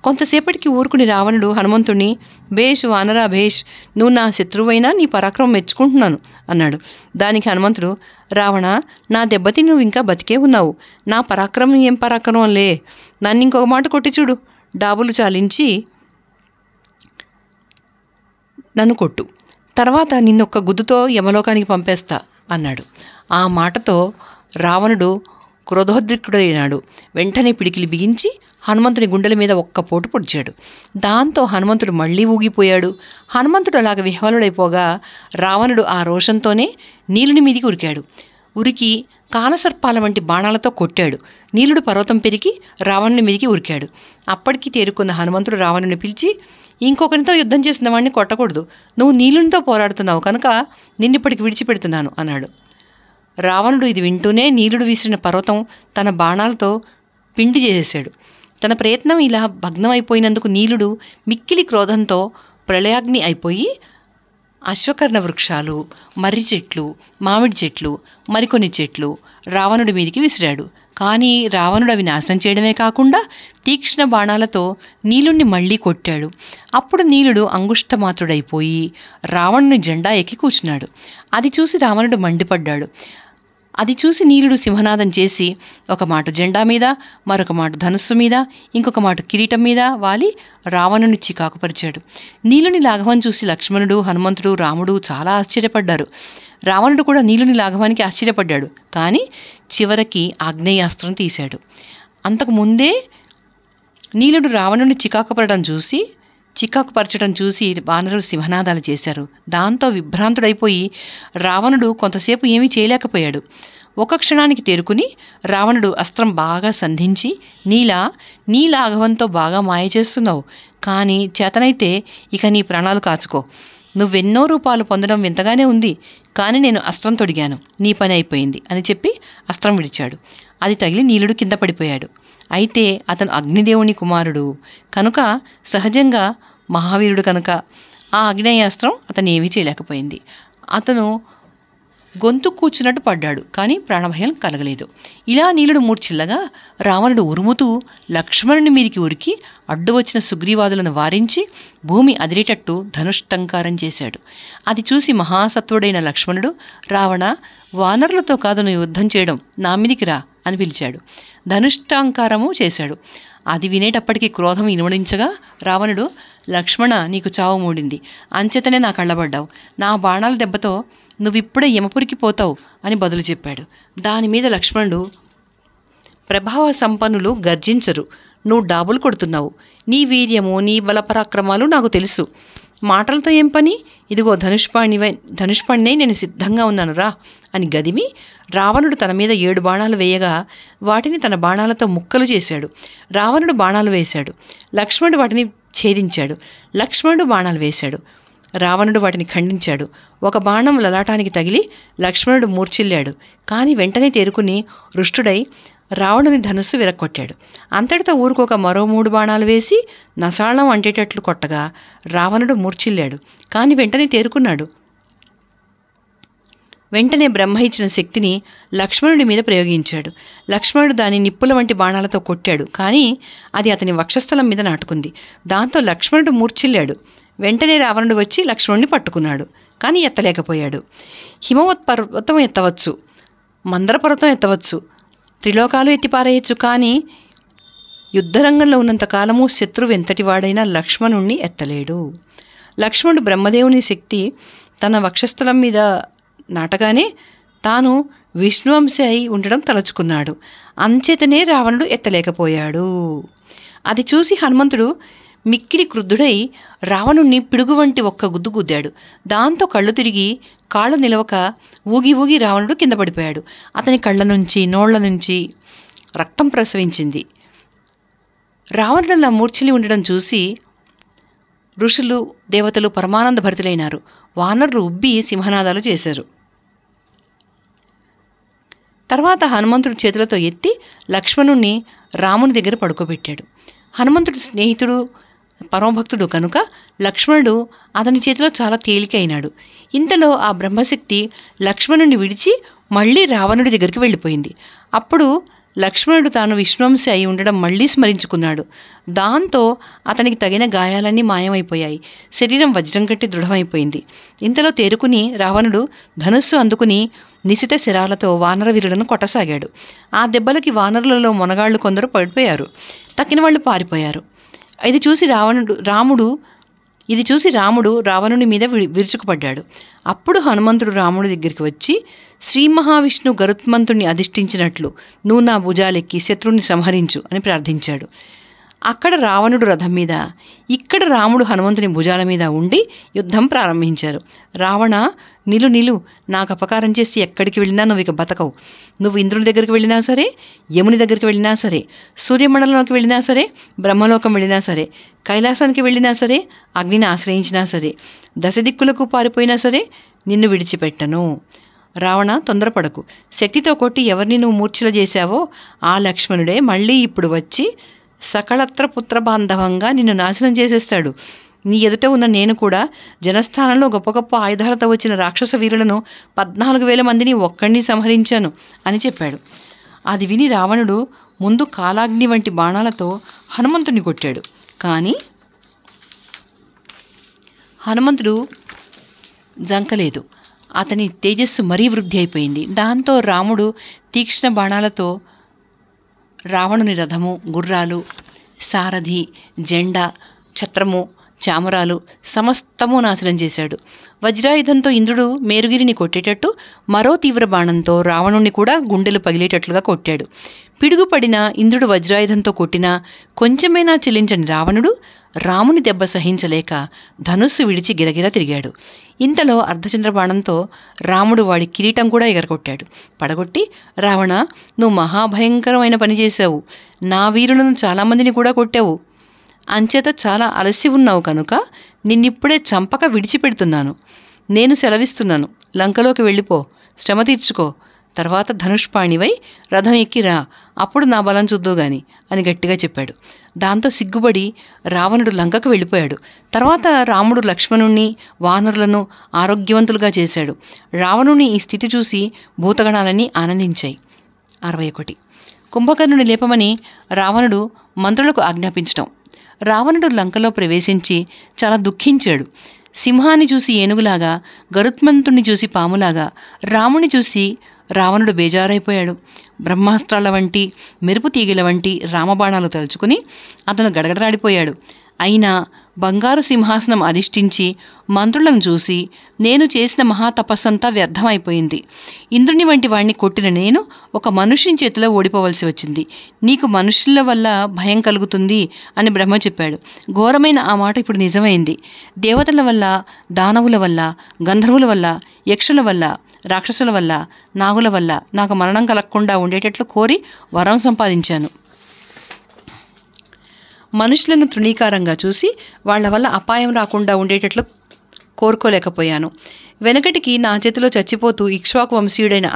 కొంతసేపటికి ఊరుకుని రావణుడు హనుమంతుడిని, భేష్ వానరా భేష్, నువ్వు నా శత్రువైనా నీ పరాక్రమం మెచ్చుకుంటున్నాను అన్నాడు. దానికి హనుమంతుడు, రావణ, నా దెబ్బతి నువ్వు ఇంకా బతికే ఉన్నావు. నా పరాక్రమం ఏం పరాక్రమం లే, నన్ను ఇంకొక మాట కొట్టి చూడు, డాబులు చాలించి నన్ను కొట్టు, తర్వాత నిన్నొక్క గుద్దుతో యమలోకానికి పంపేస్తా అన్నాడు. ఆ మాటతో రావణుడు క్రోధోద్రిక్తుడైనాడు. వెంటనే పిడికిలి బిగించి హనుమంతుని గుండెల మీద ఒక్క పోటు పొడిచాడు. దాంతో హనుమంతుడు మళ్ళీ ఊగిపోయాడు. హనుమంతుడు అలాగ విహ్వలుడైపోగా రావణుడు ఆ రోషంతోనే నీలుని మీదికి ఉరికాడు. ఉరికి కానసర్పాల వంటి బాణాలతో కొట్టాడు. నీలుడు పర్వతం పెరిగి రావణుని మీదికి ఉరికాడు. అప్పటికి తేరుకున్న హనుమంతుడు రావణుని పిలిచి, ఇంకొకరితో యుద్ధం చేసిన వాడిని కొట్టకూడదు, నువ్వు నీలునితో పోరాడుతున్నావు కనుక నిన్నిప్పటికి విడిచిపెడుతున్నాను అన్నాడు. రావణుడు ఇది వింటూనే నీలుడు విసిరిన పర్వతం తన బాణాలతో పిండి చేసేశాడు. తన ప్రయత్నం ఇలా భగ్నమైపోయినందుకు నీలుడు మిక్కిలి క్రోధంతో ప్రళయాగ్ని అయిపోయి అశ్వకర్ణ వృక్షాలు, మర్రి చెట్లు, మామిడి చెట్లు, మరికొన్ని చెట్లు రావణుడి మీదికి విసిరాడు. కానీ రావణుడు అవి నాశనం చేయడమే కాకుండా తీక్ష్ణ బాణాలతో నీలుణ్ణి మళ్ళీ కొట్టాడు. అప్పుడు నీలుడు అంగుష్టమాత్రుడైపోయి రావణుని జెండా ఎక్కి కూర్చున్నాడు. అది చూసి రావణుడు మండిపడ్డాడు. అది చూసి నీలుడు సింహనాదం చేసి ఒక మాట జెండా మీద, మరొక మాట ధనుస్సు మీద, ఇంకొక మాట కిరీటం మీద వాలి రావణుని చికాకుపరిచాడు. నీలుని లాఘవం చూసి లక్ష్మణుడు, హనుమంతుడు, రాముడు చాలా ఆశ్చర్యపడ్డారు. రావణుడు కూడా నీలుని లాఘవానికి ఆశ్చర్యపడ్డాడు. కానీ చివరికి ఆగ్నేయాస్త్రం తీశాడు. అంతకు ముందే నీలుడు రావణుని చికాకుపరచడం చూసి వానరులు సింహనాదాలు చేశారు. దాంతో విభ్రాంతుడైపోయి రావణుడు కొంతసేపు ఏమీ చేయలేకపోయాడు. ఒక క్షణానికి తేరుకుని రావణుడు అస్త్రం బాగా సంధించి, నీ లాఘవంతో బాగా మాయ చేస్తున్నావు, కానీ చేతనైతే ఇక నీ ప్రాణాలు కాచుకో, నువ్వెన్నో రూపాలు పొందడం వింతగానే ఉంది, కానీ నేను అస్త్రం తొడిగాను, నీ పని అయిపోయింది అని చెప్పి అస్త్రం విడిచాడు. అది తగిలి నీలుడు కింద పడిపోయాడు. అయితే అతను అగ్నిదేవుని కుమారుడు కనుక, సహజంగా మహావీరుడు కనుక ఆ అగ్నేయాస్త్రం అతను ఏమీ చేయలేకపోయింది. అతను గొంతు కూర్చున్నట్టు పడ్డాడు, కానీ ప్రాణభయం కలగలేదు. ఇలా నీలుడు మూర్ఛిల్లగా రావణుడు ఉరుముతూ లక్ష్మణుని మీదికి ఉరికి అడ్డు వచ్చిన సుగ్రీవాదులను వారించి భూమి అదిరేటట్టు ధనుష్టంకారం చేశాడు. అది చూసి మహాసత్వుడైన లక్ష్మణుడు, రావణ, వానరులతో కాదు నువ్వు యుద్ధం చేయడం, నా మీదికి రా అని పిలిచాడు. ధనుష్టాంకారము చేశాడు. అది వినేటప్పటికీ క్రోధం ఇనుమడించగా రావణుడు, లక్ష్మణ, నీకు చావు మూడింది, అంచేతనే నా కళ్ళబడ్డావు, నా బాణాల దెబ్బతో నువ్విప్పుడే యమపురికి పోతావు అని బదులు చెప్పాడు. దాని మీద లక్ష్మణుడు, ప్రభావ సంపన్నులు గర్జించరు, నువ్వు డాబులు కొడుతున్నావు, నీ వీర్యము, నీ బలపరాక్రమాలు నాకు తెలుసు, మాటలతో ఏం పని, ఇదిగో ధనుష్పాణినై నేను సిద్ధంగా ఉన్నాను రా అని గదిమి రావణుడు తన మీద 7 బాణాలు వేయగా వాటిని తన బాణాలతో ముక్కలు చేశాడు. రావణుడు బాణాలు వేశాడు, లక్ష్మణుడు వాటిని ఛేదించాడు. లక్ష్మణుడు బాణాలు వేశాడు, రావణుడు వాటిని ఖండించాడు. ఒక బాణం లలాటానికి తగిలి లక్ష్మణుడు మూర్ఛిల్లాడు. కానీ వెంటనే తేరుకుని రుష్టుడై రావణుని ధనుస్సు విరక్కొట్టాడు. అంతటితో ఊరుకోక మరో 3 బాణాలు వేసి నసాళం అంటేటట్లు కొట్టగా రావణుడు మూర్ఛిల్లాడు. కానీ వెంటనే తేరుకున్నాడు. వెంటనే బ్రహ్మ ఇచ్చిన శక్తిని లక్ష్మణుడి మీద ప్రయోగించాడు. లక్ష్మణుడు దాని నిప్పుల వంటి బాణాలతో కొట్టాడు. కానీ అది అతని వక్షస్థలం మీద నాటుకుంది. దాంతో లక్ష్మణుడు మూర్ఛిల్లాడు. వెంటనే రావణుడు వచ్చి లక్ష్మణుడిని పట్టుకున్నాడు. కానీ ఎత్తలేకపోయాడు. హిమవత్ పర్వతం ఎత్తవచ్చు, మందర పర్వతం ఎత్తవచ్చు, త్రిలోకాలు ఎత్తిపారేయచ్చు, కానీ యుద్ధరంగంలో ఉన్నంతకాలము శత్రువు ఎంతటివాడైనా లక్ష్మణుణ్ణి ఎత్తలేడు. లక్ష్మణుడు బ్రహ్మదేవుని శక్తి తన వక్షస్థలం మీద నాటగానే తాను విష్ణువంశి అయి ఉండడం తలచుకున్నాడు. అంచేతనే రావణుడు ఎత్తలేకపోయాడు. అది చూసి హనుమంతుడు మిక్కిలి క్రుద్ధుడై రావణుణ్ణి పిడుగు వంటి ఒక్క గుద్దు గుద్దాడు. దాంతో కళ్ళు తిరిగి కాళ్ళు నిలవక ఊగి ఊగి రావణుడు కింద పడిపోయాడు. అతని కళ్ళ నుంచి నోళ్ల నుంచి రక్తం ప్రసవించింది. రావణుడు అలా మూర్ఛిల్లి ఉండడం చూసి ఋషులు, దేవతలు పరమానంద భరితులైనారు. వానరులు ఉబ్బి సింహనాదాలు చేశారు. తర్వాత హనుమంతుడు చేతులతో ఎత్తి లక్ష్మణుణ్ణి రాముని దగ్గర పడుకోబెట్టాడు. హనుమంతుడు స్నేహితుడు, పరమభక్తుడు కనుక లక్ష్మణుడు అతని చేతిలో చాలా తేలిక అయినాడు. ఇంతలో ఆ బ్రహ్మశక్తి లక్ష్మణుని విడిచి మళ్ళీ రావణుడి దగ్గరికి వెళ్ళిపోయింది. అప్పుడు లక్ష్మణుడు తాను విష్ణువంశి అయి ఉండడం మళ్లీ స్మరించుకున్నాడు. దాంతో అతనికి తగిన గాయాలన్నీ మాయమైపోయాయి. శరీరం వజ్రం కట్టి దృఢమైపోయింది. ఇంతలో తేరుకుని రావణుడు ధనుస్సు అందుకుని నిశిత శిరాలతో వానరవీరులను కొట్టసాగాడు. ఆ దెబ్బలకి వానరులలో మొనగాళ్లు కొందరు పడిపోయారు. తక్కిన వాళ్ళు పారిపోయారు. ఇది చూసి రాముడు రావణుని మీద విరుచుకుపడ్డాడు. అప్పుడు హనుమంతుడు రాముడి దగ్గరికి వచ్చి, శ్రీ మహావిష్ణు గరుత్మంతుణ్ణి అధిష్ఠించినట్లు నువ్వు నా భుజాలెక్కి శత్రువుని సంహరించు అని ప్రార్థించాడు. అక్కడ రావణుడు రథం మీద, ఇక్కడ రాముడు హనుమంతుని భుజాల మీద ఉండి యుద్ధం ప్రారంభించారు. రావణ, నిలు నాకు అపకారం చేసి ఎక్కడికి వెళ్ళినా నువ్వు ఇక బతకవు. నువ్వు ఇంద్రుని దగ్గరికి వెళ్ళినా సరే, యముని దగ్గరికి వెళ్ళినా సరే, సూర్యమండలంలోకి వెళ్ళినా సరే, బ్రహ్మలోకం వెళ్ళినా సరే, కైలాసానికి వెళ్ళినా సరే, అగ్నిని ఆశ్రయించినా సరే, దశదిక్కులకు పారిపోయినా సరే నిన్ను విడిచిపెట్టను. రావణ, తొందరపడకు. శక్తితో కొట్టి ఎవరిని నువ్వు మూర్ఛిల చేశావో ఆ లక్ష్మణుడే మళ్ళీ ఇప్పుడు వచ్చి సకళత్ర పుత్ర బాంధవంగా నిన్ను నాశనం చేసేస్తాడు. నీ ఎదుట ఉన్న నేను కూడా జనస్థానంలో గొప్ప గొప్ప ఆయుధాలతో వచ్చిన రాక్షస వీరులను 14,000 మందిని ఒక్కడిని సంహరించాను అని చెప్పాడు. అది విని రావణుడు ముందు కాలాగ్ని వంటి బాణాలతో హనుమంతుని కొట్టాడు. కానీ హనుమంతుడు జంకలేదు. అతని తేజస్సు మరీ వృద్ధి అయిపోయింది. దాంతో రాముడు తీక్ష్ణ బాణాలతో రావణుని రథము, గుర్రాలు, సారథి, జెండా, ఛత్రము, చామరాలు సమస్తము నాశనం చేశాడు. వజ్రాయుధంతో ఇంద్రుడు మేరుగిరిని కొట్టేటట్టు మరో తీవ్ర బాణంతో రావణుణ్ణి కూడా గుండెలు పగిలేటట్లుగా కొట్టాడు. పిడుగుపడిన ఇంద్రుడు వజ్రాయుధంతో కొట్టినా కొంచెమైనా చెల్లించని రావణుడు రాముని దెబ్బ సహించలేక ధనుస్సు విడిచి గిరగిరా తిరిగాడు. ఇంతలో అర్ధచంద్ర బాణంతో రాముడు వాడి కిరీటం కూడా ఎగరగొట్టాడు. పడగొట్టి, రావణ, నువ్వు మహాభయంకరమైన పని చేశావు. నా వీరులను చాలామందిని కూడా కొట్టావు. అంచేత చాలా అలసి ఉన్నావు కనుక నిన్నిప్పుడే చంపక విడిచిపెడుతున్నాను. నేను సెలవిస్తున్నాను. లంకలోకి వెళ్ళిపో, శ్రమ తీర్చుకో. తర్వాత ధనుష్పాణివై రథం ఎక్కిరా, అప్పుడు నా బలం చూద్దు గాని అని గట్టిగా చెప్పాడు. దాంతో సిగ్గుపడి రావణుడు లంకకు వెళ్ళిపోయాడు. తర్వాత రాముడు లక్ష్మణుణ్ణి, వానరులను ఆరోగ్యవంతులుగా చేశాడు. రావణుని ఈ స్థితి చూసి భూతగణాలన్నీ ఆనందించాయి. 61. కుంభకర్ణుని లేపమని రావణుడు మంత్రులకు ఆజ్ఞాపించటం. రావణుడు లంకలో ప్రవేశించి చాలా దుఃఖించాడు. సింహాన్ని చూసి ఏనుగులాగా, గరుత్మంతుణ్ణి చూసి పాములాగా, రాముని చూసి రావణుడు బేజారైపోయాడు. బ్రహ్మాస్త్రాల వంటి, మెరుపు తీగల వంటి రామబాణాలు తలుచుకుని అతను గడగడలాడిపోయాడు. అయినా బంగారు సింహాసనం అధిష్ఠించి మంత్రులను చూసి, నేను చేసిన మహాతపస్సంతా వ్యర్థమైపోయింది. ఇంద్రుని వంటి వాణ్ణి కొట్టిన నేను ఒక మనుష్యుని చేతిలో ఓడిపోవలసి వచ్చింది. నీకు మనుషుల వల్ల భయం కలుగుతుంది అని బ్రహ్మ చెప్పాడు. ఘోరమైన ఆ మాట ఇప్పుడు నిజమైంది. దేవతల వల్ల, దానవుల వల్ల, గంధర్వుల వల్ల, యక్షుల వల్ల, రాక్షసుల వల్ల, నాగుల వల్ల నాకు మరణం కలగకుండా ఉండేటట్లు కోరి వరం సంపాదించాను. మనుషులను తృణీకారంగా చూసి వాళ్ల వల్ల అపాయం రాకుండా ఉండేటట్లు కోరుకోలేకపోయాను. వెనకటికి నా చేతిలో చచ్చిపోతూ ఇక్ష్వాకు వంశీయుడైన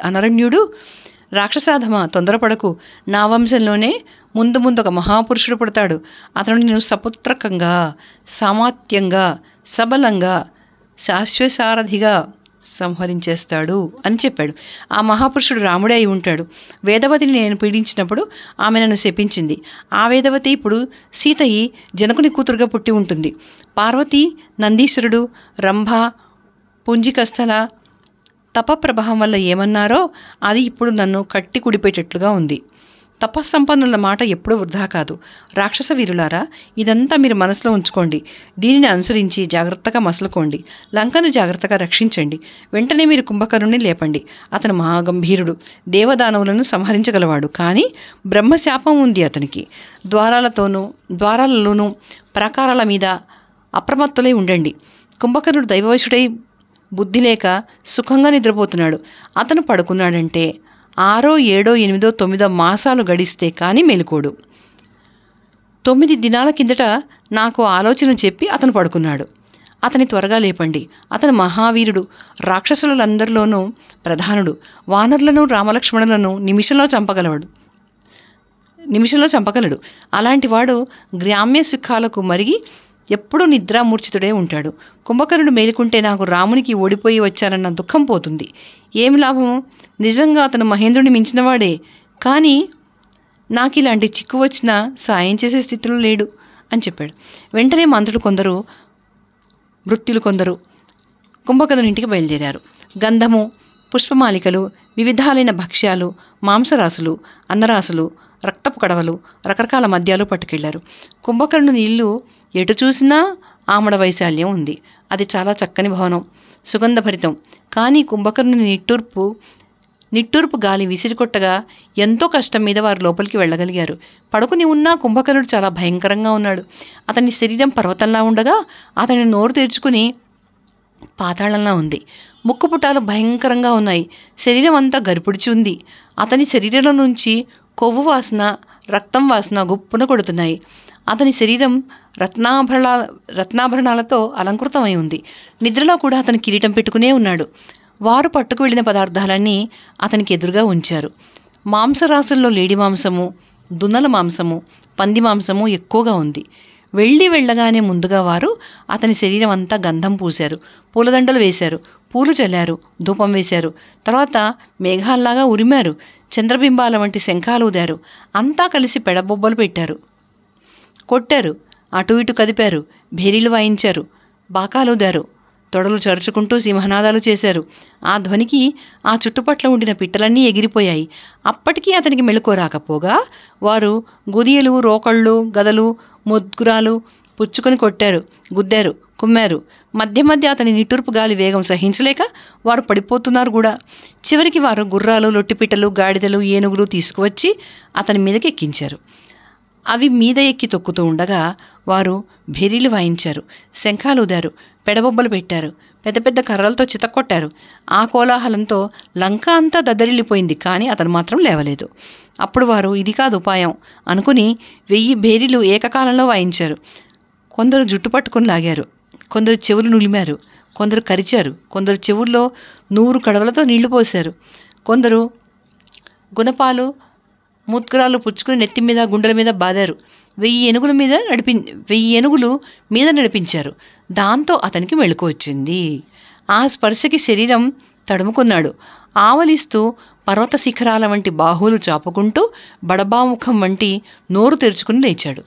అనరణ్యుడు, రాక్షసాధమ, తొందరపడకు, నా వంశంలోనే ముందు ఒక మహాపురుషుడు పుడతాడు. అతను నేను సపుత్రకంగా, సామాత్యంగా, సబలంగా, శాశ్వసారథిగా సంహరించేస్తాడు అని చెప్పాడు. ఆ మహాపురుషుడు రాముడే అయి ఉంటాడు. వేదవతిని నేను పీడించినప్పుడు ఆమె నన్ను శపించింది. ఆ వేదవతి ఇప్పుడు సీతయి జనకుని కూతురుగా పుట్టి ఉంటుంది. పార్వతి, నందీశ్వరుడు, రంభ, పుంజికస్థల తపప్రభావం వల్ల ఏమన్నారో అది ఇప్పుడు నన్ను కట్టి కుడిపేటట్లుగా ఉంది. తపస్సంపన్నుల మాట ఎప్పుడూ వృధా కాదు. రాక్షస వీరులారా, ఇదంతా మీరు మనసులో ఉంచుకోండి. దీనిని అనుసరించి జాగ్రత్తగా మసలుకోండి. లంకను జాగ్రత్తగా రక్షించండి. వెంటనే మీరు కుంభకర్ణుని లేపండి. అతను దేవదానవులను సంహరించగలవాడు. కానీ బ్రహ్మశాపం ఉంది అతనికి. ద్వారాలలోనూ ప్రాకారాల మీద అప్రమత్తులై ఉండండి. కుంభకర్ణుడు దైవవశుడై బుద్ధి లేక సుఖంగా నిద్రపోతున్నాడు. అతను పడుకున్నాడంటే 6, 7, 8, 9 మాసాలు గడిస్తే కానీ మెలుకోడు. 9 దినాల కిందట నాకు ఆలోచన చెప్పి అతను పడుకున్నాడు. అతని త్వరగా లేపండి. అతను మహావీరుడు, రాక్షసులందరిలోనూ ప్రధానుడు. వానరులను, రామలక్ష్మణులను నిమిషంలో చంపగలడు. అలాంటివాడు గ్రామ్య సుఖాలకు మరిగి ఎప్పుడూ నిద్రామూర్ఛితుడే ఉంటాడు. కుంభకర్ణుడు మేలుకుంటే నాకు రామునికి ఓడిపోయి వచ్చానన్న దుఃఖం పోతుంది. ఏమి లాభము? నిజంగా అతను మహేంద్రుని మించినవాడే. కానీ నాకు ఇలాంటి చిక్కు వచ్చినా సాయం చేసే స్థితిలో లేడు అని చెప్పాడు. వెంటనే మంత్రులు కొందరు, భృత్యులు కొందరు కుంభకర్ణుని ఇంటికి బయలుదేరారు. గంధము, పుష్పమాలికలు, వివిధాలైన భక్ష్యాలు, మాంసరాసులు, అన్నరాసులు, రక్తపు కడవలు, రకరకాల మద్యాలు పట్టుకెళ్లారు. కుంభకర్ణుని ఇల్లు ఎటు చూసినా ఆమడ వైశాల్యం ఉంది. అది చాలా చక్కని భవనం, సుగంధభరితం. కానీ కుంభకర్ణుని నిట్టూర్పు గాలి విసిరికొట్టగా ఎంతో కష్టం మీద వారు లోపలికి వెళ్ళగలిగారు. పడుకుని ఉన్న కుంభకర్ణుడు చాలా భయంకరంగా ఉన్నాడు. అతని శరీరం పర్వతంలా ఉండగా అతని నోరు తెరుచుకుని పాతాళంలా ఉంది. ముక్కుపుటాలు భయంకరంగా ఉన్నాయి. శరీరం అంతా గరిపుడిచి ఉంది. అతని శరీరంలో నుంచి కొవ్వు వాసన, రక్తం వాసన గుప్పున కొడుతున్నాయి. అతని శరీరం రత్నాభరణాలతో అలంకృతమై ఉంది. నిద్రలో కూడా అతను కిరీటం పెట్టుకునే ఉన్నాడు. వారు పట్టుకు వెళ్ళిన పదార్థాలన్నీ అతనికి ఎదురుగా ఉంచారు. మాంసరాసుల్లో లేడి మాంసము, దున్నల మాంసము, పంది మాంసము ఎక్కువగా ఉంది. వెళ్ళగానే ముందుగా వారు అతని శరీరం అంతా గంధం పూశారు, పూలదండలు వేశారు, పూలు చల్లారు, ధూపం వేశారు. తర్వాత మేఘాల్లాగా ఉరిమారు, చంద్రబింబాల వంటి శంఖాలు ఊదారు. అంతా కలిసి పెడబొబ్బలు పెట్టారు, కొట్టారు, అటు ఇటు కదిపారు, భేరీలు వాయించారు, బాకాలూదారు, తొడలు చరుచుకుంటూ సింహనాదాలు చేశారు. ఆ ధ్వనికి ఆ చుట్టుపట్ల ఉండిన పిట్టలన్నీ ఎగిరిపోయాయి. అప్పటికీ అతనికి మెళుకో రాకపోగా వారు గురియలు, రోకళ్ళు, గదలు, ముద్గురాలు పుచ్చుకొని కొట్టారు, గుద్దారు, కుమ్మారు. మధ్య అతని నిట్టూర్పు గాలి వేగం సహించలేక వారు పడిపోతున్నారు కూడా. చివరికి వారు గుర్రాలు, లొట్టిపిట్టలు, గాడిదలు, ఏనుగులు తీసుకువచ్చి అతని మీదకి ఎక్కించారు. అవి మీద ఎక్కి తొక్కుతూ ఉండగా వారు భేరీలు వాయించారు, శంఖాలు ఊదారు, పెడబొబ్బలు పెట్టారు, పెద్ద పెద్ద కర్రలతో చితక్కొట్టారు. ఆ కోలాహలంతో లంక అంతా దద్దరిల్లిపోయింది. కానీ అతను మాత్రం లేవలేదు. అప్పుడు వారు ఇది కాదు ఉపాయం అనుకుని 1000 భేరీలు ఏకకాలంలో వాయించారు. కొందరు జుట్టు పట్టుకొని లాగారు, కొందరు చెవులు నులిమారు, కొందరు కరిచారు, కొందరు చెవుల్లో 100 కడవలతో నీళ్లు పోశారు, కొందరు గుణపాలు, ముద్గరాలు పుచ్చుకుని నెత్తి మీద, గుండెల మీద బాదారు. 1000 ఏనుగులు మీద నడిపించారు. దాంతో అతనికి మెళుకు వచ్చింది. ఆ స్పర్శకి శరీరం తడుముకున్నాడు. ఆవలిస్తూ పర్వత శిఖరాల వంటి బాహువులు చాపుకుంటూ బడబాముఖం వంటి నోరు తెరుచుకుని లేచాడు.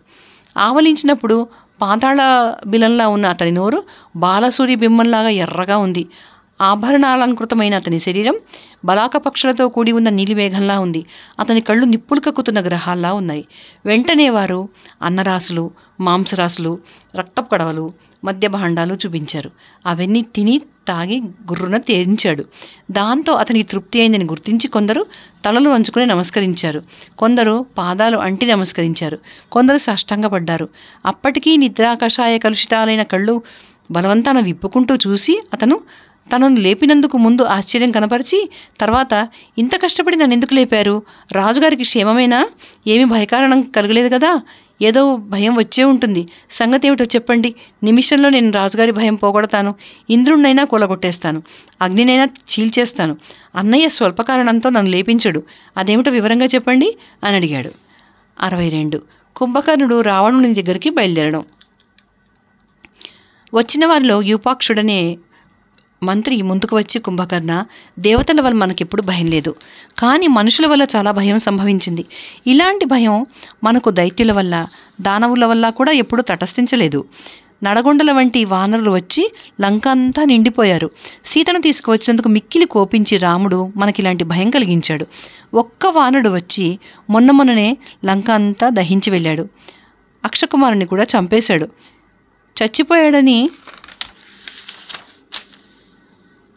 ఆవలించినప్పుడు పాతాళ బిలంలా ఉన్న అతని నోరు బాలసూరి బింబంలాగా ఎర్రగా ఉంది. ఆభరణాలంకృతమైన అతని శరీరం బలాక పక్షులతో కూడి ఉన్న నీలిమేఘంలా ఉంది. అతని కళ్ళు నిప్పులు కక్కుతున్న గ్రహాల్లా ఉన్నాయి. వెంటనే వారు అన్నరాసులు, మాంసరాసులు, రక్తపు కడవలు, మద్య భాండాలు చూపించారు. అవన్నీ తిని తాగి గుర్రున తేరించాడు. దాంతో అతనికి తృప్తి అయిందని గుర్తించి కొందరు తలలు వంచుకుని నమస్కరించారు, కొందరు పాదాలు అంటి నమస్కరించారు, కొందరు సాష్టాంగపడ్డారు. అప్పటికీ నిద్రాకషాయ కలుషితాలైన కళ్ళు బలవంతాన విప్పుకుంటూ చూసి అతను తనను లేపినందుకు ముందు ఆశ్చర్యం కనపరిచి తర్వాత ఇంత కష్టపడి నన్ను ఎందుకు లేపారు? రాజుగారికి క్షేమమేనా? ఏమీ భయకారణం కలగలేదు కదా? ఏదో భయం వచ్చే ఉంటుంది. సంగతి ఏమిటో చెప్పండి. నిమిషంలో నేను రాజుగారి భయం పోగొడతాను. ఇంద్రుణ్ణైనా కూలగొట్టేస్తాను, అగ్నినైనా చీల్చేస్తాను. అన్నయ్య స్వల్ప కారణంతో నన్ను లేపించడు. అదేమిటో వివరంగా చెప్పండి అని అడిగాడు. 62. కుంభకర్ణుడు రావణుని దగ్గరికి బయలుదేరడం. వచ్చిన వారిలో యూపాక్షుడనే మంత్రి ముందుకు వచ్చి, కుంభకర్ణ, దేవతల వల్ల మనకెప్పుడు భయం లేదు, కానీ మనుషుల వల్ల చాలా భయం సంభవించింది. ఇలాంటి భయం మనకు దైత్యుల వల్ల, దానవుల వల్ల కూడా ఎప్పుడూ తటస్థించలేదు. నడగొండల వంటి వానరులు వచ్చి లంక అంతా నిండిపోయారు. సీతను తీసుకువచ్చినందుకు మిక్కిలి కోపించి రాముడు మనకిలాంటి భయం కలిగించాడు. ఒక్క వానరుడు వచ్చి మొన్ననే లంక అంతా దహించి వెళ్ళాడు. అక్షకుమారుని కూడా చంపేశాడు. చచ్చిపోయాడని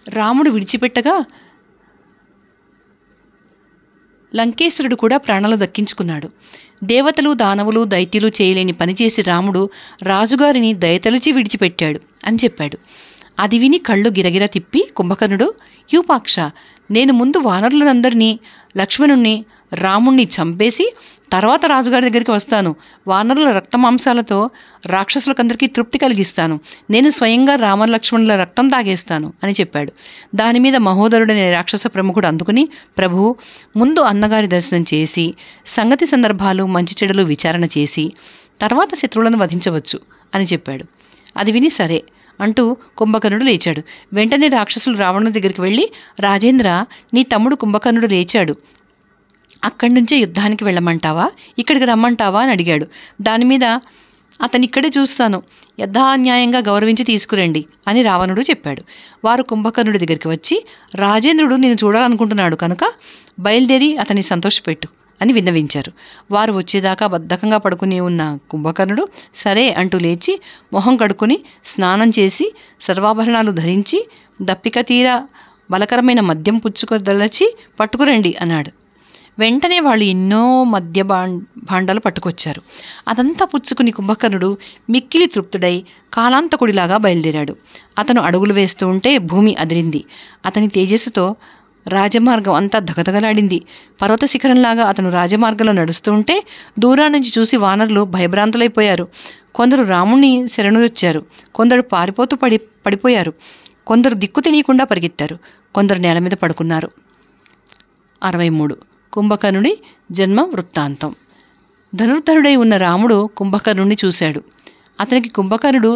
రాముడు విడిచిపెట్టగా లంకేశ్వరుడు కూడా ప్రాణాలు దక్కించుకున్నాడు. దేవతలు, దానవులు, దైత్యులు చేయలేని పనిచేసి రాముడు రాజుగారిని దయతలిచి విడిచిపెట్టాడు అని చెప్పాడు. అది విని కళ్ళు గిరగిర తిప్పి కుంభకర్ణుడు, యూపాక్ష, నేను ముందు వానరులందరినీ, లక్ష్మణుణ్ణి, రాముణ్ణి చంపేసి తర్వాత రాజుగారి దగ్గరికి వస్తాను. వానరుల రక్తమాంసాలతో రాక్షసులకందరికీ తృప్తి కలిగిస్తాను. నేను స్వయంగా రామలక్ష్మణుల రక్తం తాగేస్తాను అని చెప్పాడు. దాని మీద మహోదరుడనే రాక్షస ప్రముఖుడు అందుకుని, ప్రభు, ముందు అన్నగారి దర్శనం చేసి సంగతి సందర్భాలు మంచి చెడులు విచారణ చేసి తర్వాత శత్రువులను వధించవచ్చు అని చెప్పాడు. అది విని సరే అంటూ కుంభకర్ణుడు లేచాడు. వెంటనే రాక్షసులు రావణుని దగ్గరికి వెళ్ళి, రాజేంద్ర, నీ తమ్ముడు కుంభకర్ణుడు లేచాడు. అక్కడి నుంచే యుద్ధానికి వెళ్ళమంటావా, ఇక్కడికి రమ్మంటావా అని అడిగాడు. దాని మీద అతను ఇక్కడే చూస్తాను, యథాన్యాయంగా గౌరవించి తీసుకురండి అని రావణుడు చెప్పాడు. వారు కుంభకర్ణుడి దగ్గరికి వచ్చి, రాజేంద్రుడు నిన్ను చూడాలనుకుంటున్నాడు కనుక బయలుదేరి అతన్ని సంతోషపెట్టు అని విన్నవించారు. వారు వచ్చేదాకా బద్ధకంగా పడుకుని ఉన్న కుంభకర్ణుడు సరే అంటూ లేచి మొహం కడుక్కుని స్నానం చేసి సర్వాభరణాలు ధరించి దప్పిక తీరా బలకరమైన మద్యం పుచ్చుకొదలచి పట్టుకురండి అన్నాడు. వెంటనే వాళ్ళు ఎన్నో మద్య భాండాలు పట్టుకొచ్చారు. అదంతా పుచ్చుకుని కుంభకర్ణుడు మిక్కిలి తృప్తుడై కాలాంతకుడిలాగా బయలుదేరాడు. అతను అడుగులు వేస్తూ ఉంటే భూమి అదిరింది. అతని తేజస్సుతో రాజమార్గం అంతా దగదగలాడింది. పర్వత శిఖరంలాగా అతను రాజమార్గంలో నడుస్తూ ఉంటే దూరం నుంచి చూసి వానరులు భయభ్రాంతులైపోయారు. కొందరు రాముణ్ణి శరణులొచ్చారు, కొందరు పారిపోతూ పడిపోయారు, కొందరు దిక్కు తెలియకుండా పరిగెత్తారు, కొందరు నేల మీద పడుకున్నారు. 63 కుంభకర్ణుడి జన్మ వృత్తాంతం. ధనుర్ధరుడై ఉన్న రాముడు కుంభకర్ణుడిని చూశాడు. అతనికి కుంభకర్ణుడు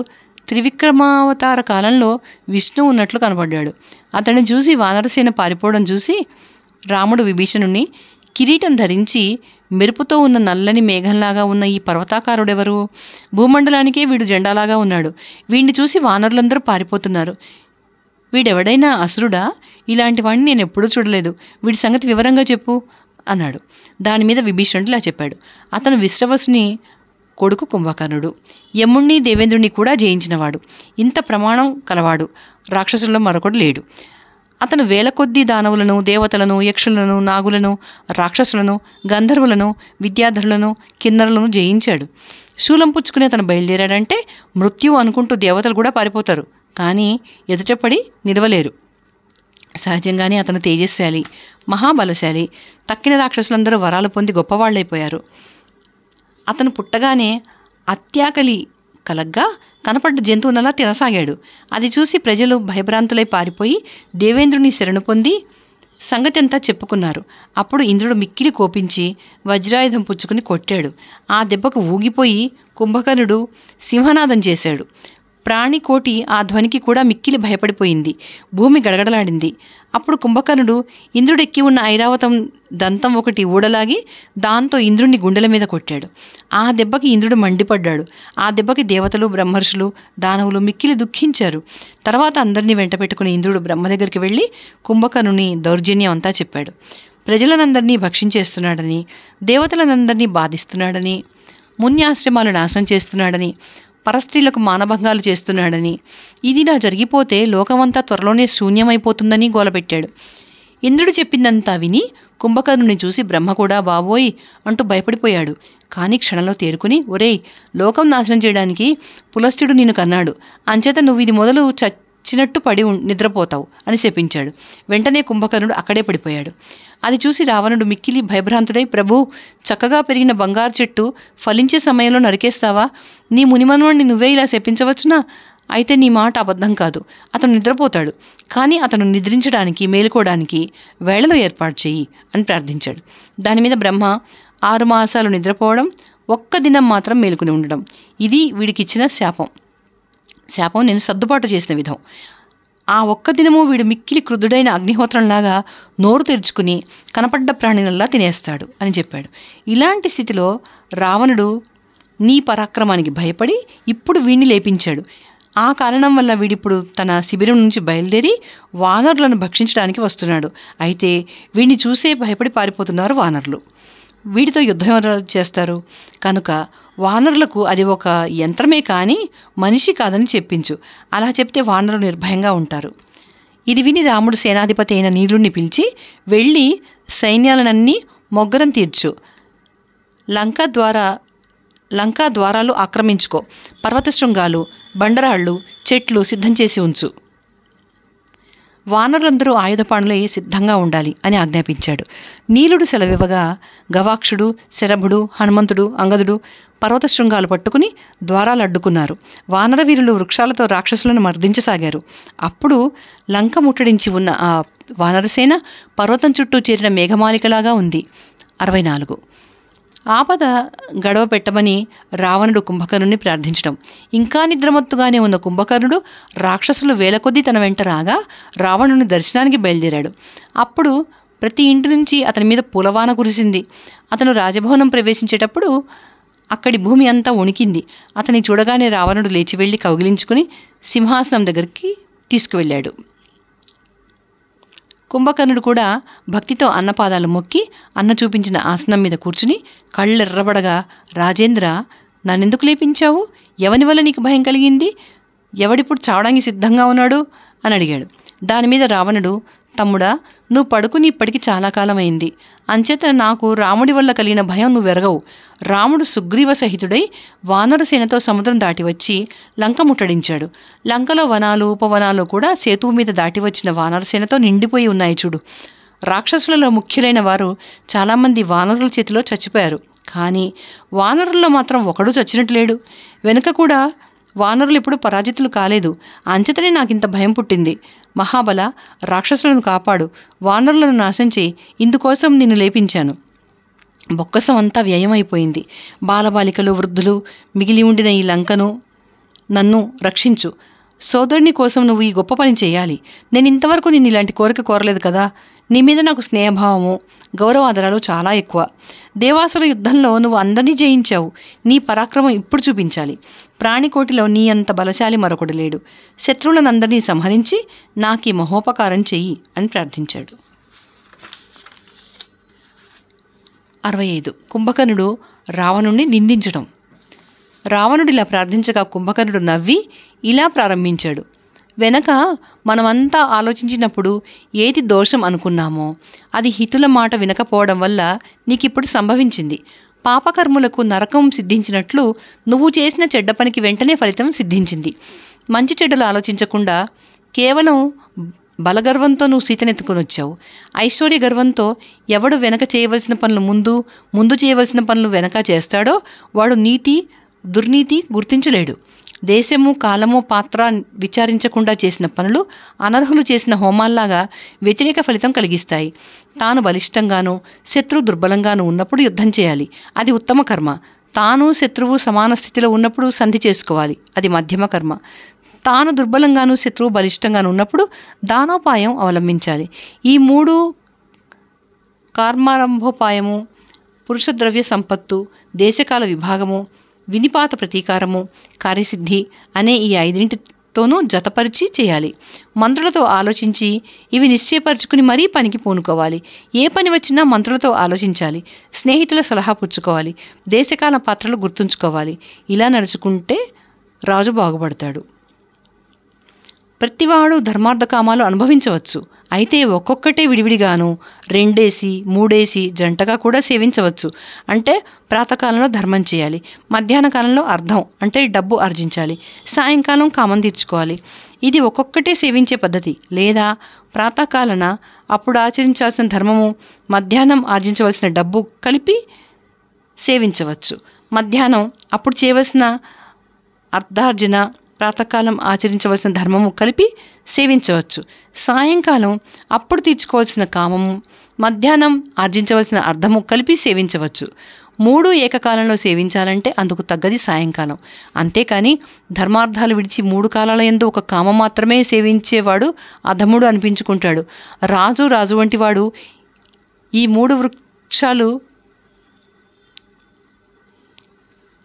త్రివిక్రమావతార కాలంలో విష్ణువు ఉన్నట్లు కనపడ్డాడు. అతన్ని చూసి వానరసేన పారిపోవడం చూసి రాముడు విభీషణుణ్ణి, కిరీటం ధరించి మెరుపుతో ఉన్న నల్లని మేఘంలాగా ఉన్న ఈ పర్వతాకారుడెవరు? భూమండలానికే వీడు జెండాలాగా ఉన్నాడు. వీడిని చూసి వానరులందరూ పారిపోతున్నారు. వీడెవడైనా అసురుడా? ఇలాంటి వాడిని నేను ఎప్పుడూ చూడలేదు. వీడి సంగతి వివరంగా చెప్పు అన్నాడు. దాని మీద విభీషణుడు ఇలా చెప్పాడు. అతను విశ్రవసుని కొడుకు కుంభకర్ణుడు. యముణ్ణి దేవేంద్రుని కూడా జయించినవాడు. ఇంత ప్రమాణం కలవాడు రాక్షసుల్లో మరొకడు లేడు. అతను వేల కొద్దీ దానవులను, దేవతలను, యక్షులను, నాగులను, రాక్షసులను, గంధర్వులను, విద్యాధరులను, కిన్నరులను జయించాడు. శూలం పుచ్చుకుని అతను బయలుదేరాడంటే మృత్యు అనుకుంటూ దేవతలు కూడా పారిపోతారు, కానీ ఎదుటపడి నిలవలేరు. సహజంగానే అతను తేజస్శాలి, మహాబలశాలి. తక్కిన రాక్షసులందరూ వరాలు పొంది గొప్పవాళ్ళైపోయారు. అతను పుట్టగానే అత్యాకలి కలగ్గా కనపడ్డ జంతువునలా తినసాగాడు. అది చూసి ప్రజలు భయభ్రాంతులై పారిపోయి దేవేంద్రుని శరణు పొంది సంగతి అంతా చెప్పుకున్నారు. అప్పుడు ఇంద్రుడు మిక్కిలి కోపించి వజ్రాయుధం పుచ్చుకుని కొట్టాడు. ఆ దెబ్బకు ఊగిపోయి కుంభకర్ణుడు సింహనాదం చేశాడు. ప్రాణికోటి ఆ ధ్వనికి కూడా మిక్కిలి భయపడిపోయింది. భూమి గడగడలాడింది. అప్పుడు కుంభకర్ణుడు ఇంద్రుడెక్కి ఉన్న ఐరావతం దంతం ఒకటి ఊడలాగి దాంతో ఇంద్రుడిని గుండెల మీద కొట్టాడు. ఆ దెబ్బకి ఇంద్రుడు మండిపడ్డాడు. ఆ దెబ్బకి దేవతలు, బ్రహ్మర్షులు, దానవులు మిక్కిలి దుఃఖించారు. తర్వాత అందరినీ వెంట పెట్టుకుని ఇంద్రుడు బ్రహ్మ దగ్గరికి వెళ్ళి కుంభకర్ణుని దౌర్జన్యం అంతా చెప్పాడు. ప్రజలనందరినీ భక్షించేస్తున్నాడని, దేవతలనందరినీ బాధిస్తున్నాడని, మున్యాశ్రమాలు నాశనం చేస్తున్నాడని, పరస్త్రీలకు మానభంగాలు చేస్తున్నాడని, ఇది నా జరిగిపోతే లోకమంతా త్వరలోనే శూన్యమైపోతుందని గోలపెట్టాడు. ఇంద్రుడు చెప్పిందంతా విని కుంభకర్ణుని చూసి బ్రహ్మ కూడా బాబోయ్ అంటూ భయపడిపోయాడు. కానీ క్షణంలో తేరుకుని, ఒరేయ్, లోకం నాశనం చేయడానికి పులస్త్యుడు నిన్ను కన్నాడు, అంచేత నువ్వు ఇది మొదలు చచ్చినట్టు పడి నిద్రపోతావు అని శపించాడు. వెంటనే కుంభకర్ణుడు అక్కడే పడిపోయాడు. అది చూసి రావణుడు మిక్కిలి భయభ్రాంతుడై, ప్రభు, చక్కగా పెరిగిన బంగారు చెట్టు ఫలించే సమయంలో నరికేస్తావా? నీ మునిమనువాణ్ణి నువ్వే ఇలా శపించవచ్చునా? అయితే నీ మాట అబద్ధం కాదు. అతను నిద్రపోతాడు, కానీ అతను నిద్రించడానికి, మేలుకోవడానికి వేళలో ఏర్పాటు చెయ్యి అని ప్రార్థించాడు. దాని మీద బ్రహ్మ 6 మాసాలు నిద్రపోవడం, ఒక్క దినం మాత్రం మేలుకుని ఉండడం, ఇది వీడికిచ్చిన శాపం నేను సర్దుబాటు చేసిన విధం. ఆ ఒక్క దినము వీడు మిక్కిలి క్రుద్ధుడైన అగ్నిహోత్రంలాగా నోరు తెరుచుకుని కనపడ్డ ప్రాణినల్లా తినేస్తాడు అని చెప్పాడు. ఇలాంటి స్థితిలో రావణుడు నీ పరాక్రమానికి భయపడి ఇప్పుడు వీడిని లేపించాడు. ఆ కారణం వల్ల వీడిప్పుడు తన శిబిరం నుంచి బయలుదేరి వానరులను భక్షించడానికి వస్తున్నాడు. అయితే వీడిని చూసే భయపడి పారిపోతున్నారు వానరులు. వీడితో యుద్ధం ఎవరు చేస్తారు? కనుక వానరులకు అది ఒక యంత్రమే కానీ మనిషి కాదని చెప్పించు. అలా చెప్తే వానరులు నిర్భయంగా ఉంటారు. ఇది విని రాముడు సేనాధిపతి అయిన నీలుణ్ణి పిలిచి, వెళ్ళి సైన్యాలనన్నీ మొగ్గరం తీర్చు, లంకా ద్వారాలు ఆక్రమించుకో, పర్వత శృంగాలు, బండరాళ్ళు, చెట్లు సిద్ధం చేసి ఉంచు, వానరులందరూ ఆయుధపాణులై సిద్ధంగా ఉండాలి అని ఆజ్ఞాపించాడు. నీలుడు సెలవివ్వగా గవాక్షుడు, శరభుడు, హనుమంతుడు, అంగదుడు పర్వత శృంగాలు పట్టుకుని ద్వారాలు అడ్డుకున్నారు. వానరవీరులు వృక్షాలతో రాక్షసులను మర్దించసాగారు. అప్పుడు లంక ముట్టడించి ఉన్న ఆ వానరసేన పర్వతం చుట్టూ చేరిన మేఘమాలికలాగా ఉంది. 64 ఆపద గడవ పెట్టమని రావణుడు కుంభకర్ణుని ప్రార్థించడం. ఇంకా నిద్రమత్తుగానే ఉన్న కుంభకర్ణుడు రాక్షసులు వేల కొద్దీ తన వెంట రాగా రావణుని దర్శనానికి బయలుదేరాడు. అప్పుడు ప్రతి ఇంటి నుంచి అతని మీద పూలవాన కురిసింది. అతను రాజభవనం ప్రవేశించేటప్పుడు అక్కడి భూమి అంతా వణికింది. అతని చూడగానే రావణుడు లేచి వెళ్ళి కౌగిలించుకుని సింహాసనం దగ్గరికి తీసుకువెళ్ళాడు. కుంభకర్ణుడు కూడా భక్తితో అన్నపాదాలు మొక్కి అన్న చూపించిన ఆసనం మీద కూర్చుని కళ్ళెర్రబడగా, రాజేంద్ర, నన్నెందుకు లేపించావు? ఎవని వల్ల నీకు భయం కలిగింది? ఎవడిప్పుడు చావడానికి సిద్ధంగా ఉన్నాడు అని అడిగాడు. దాని మీద రావణుడు, తమ్ముడా, నువ్వు పడుకుని ఇప్పటికి చాలా కాలమైంది. అంచేత నాకు రాముడి వల్ల కలిగిన భయం నువ్వెరగవు. రాముడు సుగ్రీవ సహితుడై వానరసేనతో సముద్రం దాటి వచ్చి లంక ముట్టడించాడు. లంకలో వనాలు ఉపవనాలు కూడా సేతువు మీద దాటి వచ్చిన వానరసేనతో నిండిపోయి ఉన్నాయి చూడు. రాక్షసులలో ముఖ్యులైన వారు చాలామంది వానరుల చేతిలో చచ్చిపోయారు. కానీ వానరుల్లో మాత్రం ఒకడు చచ్చినట్టు లేడు. వెనుక కూడా వానరులు ఎప్పుడు పరాజితులు కాలేదు. అంచేతనే నాకింత భయం పుట్టింది. మహాబల, రాక్షసులను కాపాడు, వానరులను నాశనం చేయి. ఇందుకోసం నిన్ను లేపించాను. బొక్కసం అంతా వ్యయమైపోయింది. బాలబాలికలు, వృద్ధులు మిగిలి ఉండిన ఈ లంకను నన్ను రక్షించు. సోదరుని కోసం నువ్వు ఈ గొప్ప పని చేయాలి. నేను ఇంతవరకు నిన్ను ఇలాంటి కోరిక కోరలేదు కదా. నీ మీద నాకు స్నేహభావము, గౌరవాదరాలు చాలా ఎక్కువ. దేవాసుర యుద్ధంలో నువ్వు అందరినీ జయించావు. నీ పరాక్రమం ఇప్పుడు చూపించాలి. ప్రాణికోటిలో నీ అంత బలశాలి మరొకడు లేడు. శత్రువులనందరినీ సంహరించి నాకు ఈ మహోపకారం చెయ్యి అని ప్రార్థించాడు. 65. కుంభకర్ణుడు రావణుణ్ణి నిందించడం. రావణుడు ఇలా ప్రార్థించగా కుంభకర్ణుడు నవ్వి ఇలా ప్రారంభించాడు. వెనక మనమంతా ఆలోచించినప్పుడు ఏది దోషం అనుకున్నామో అది హితుల మాట వినకపోవడం వల్ల నీకిప్పుడు సంభవించింది. పాపకర్ములకు నరకం సిద్ధించినట్లు నువ్వు చేసిన చెడ్డ పనికి వెంటనే ఫలితం సిద్ధించింది. మంచి చెడ్డలు ఆలోచించకుండా కేవలం బలగర్వంతో నువ్వు సీతనెత్తుకొని వచ్చావు. ఐశ్వర్య గర్వంతో ఎవడు వెనక చేయవలసిన పనులు ముందు చేయవలసిన పనులు వెనక చేస్తాడో వాడు నీతి దుర్నీతి గుర్తించలేడు. దేశము కాలము పాత్ర విచారించకుండా చేసిన పనులు అనర్హులు చేసిన హోమాల్లాగా వ్యతిరేక ఫలితం కలిగిస్తాయి. తాను బలిష్టంగానూ శత్రువు దుర్బలంగానూ ఉన్నప్పుడు యుద్ధం చేయాలి, అది ఉత్తమ కర్మ. తాను శత్రువు సమాన స్థితిలో ఉన్నప్పుడు సంధి చేసుకోవాలి, అది మధ్యమ కర్మ. తాను దుర్బలంగానూ శత్రువు బలిష్టంగానూ ఉన్నప్పుడు దానోపాయం అవలంబించాలి. ఈ 3 కర్మారంభోపాయము, పురుషద్రవ్య సంపత్తు, దేశకాల విభాగము, వినిపాత ప్రతీకారము, కార్యసిద్ధి అనే ఈ 5తోనూ జతపరిచి చేయాలి. మంత్రులతో ఆలోచించి ఇవి నిశ్చయపరుచుకుని మరీ పనికి పూనుకోవాలి. ఏ పని వచ్చినా మంత్రులతో ఆలోచించాలి. స్నేహితుల సలహా పుచ్చుకోవాలి. దేశకాల పాత్రలు గుర్తుంచుకోవాలి. ఇలా నడుచుకుంటే రాజు బాగుపడతాడు. ప్రతివాడు ధర్మార్థ కామాలు అనుభవించవచ్చు. అయితే ఒక్కొక్కటే విడివిడిగాను 2 3 జంటగా కూడా సేవించవచ్చు. అంటే ప్రాతకాలంలో ధర్మం చేయాలి, మధ్యాహ్న కాలంలో అర్థం అంటే డబ్బు ఆర్జించాలి, సాయంకాలం కామం తీర్చుకోవాలి. ఇది ఒక్కొక్కటే సేవించే పద్ధతి. లేదా ప్రాతకాలన అప్పుడు ఆచరించాల్సిన ధర్మము, మధ్యాహ్నం ఆర్జించవలసిన డబ్బు కలిపి సేవించవచ్చు. మధ్యాహ్నం అప్పుడు చేయవలసిన అర్ధార్జన, ప్రాతకాలం ఆచరించవలసిన ధర్మము కలిపి సేవించవచ్చు. సాయంకాలం అప్పుడు తీర్చుకోవాల్సిన కామము, మధ్యాహ్నం ఆర్జించవలసిన అర్థము కలిపి సేవించవచ్చు. 3 ఏకకాలంలో సేవించాలంటే అందుకు తగ్గది సాయంకాలం. అంతేకాని ధర్మార్థాలు విడిచి 3 కాలాల యందు ఒక కామం మాత్రమే సేవించేవాడు అధముడు అనిపించుకుంటాడు. రాజు వంటివాడు ఈ 3 వృక్షాలు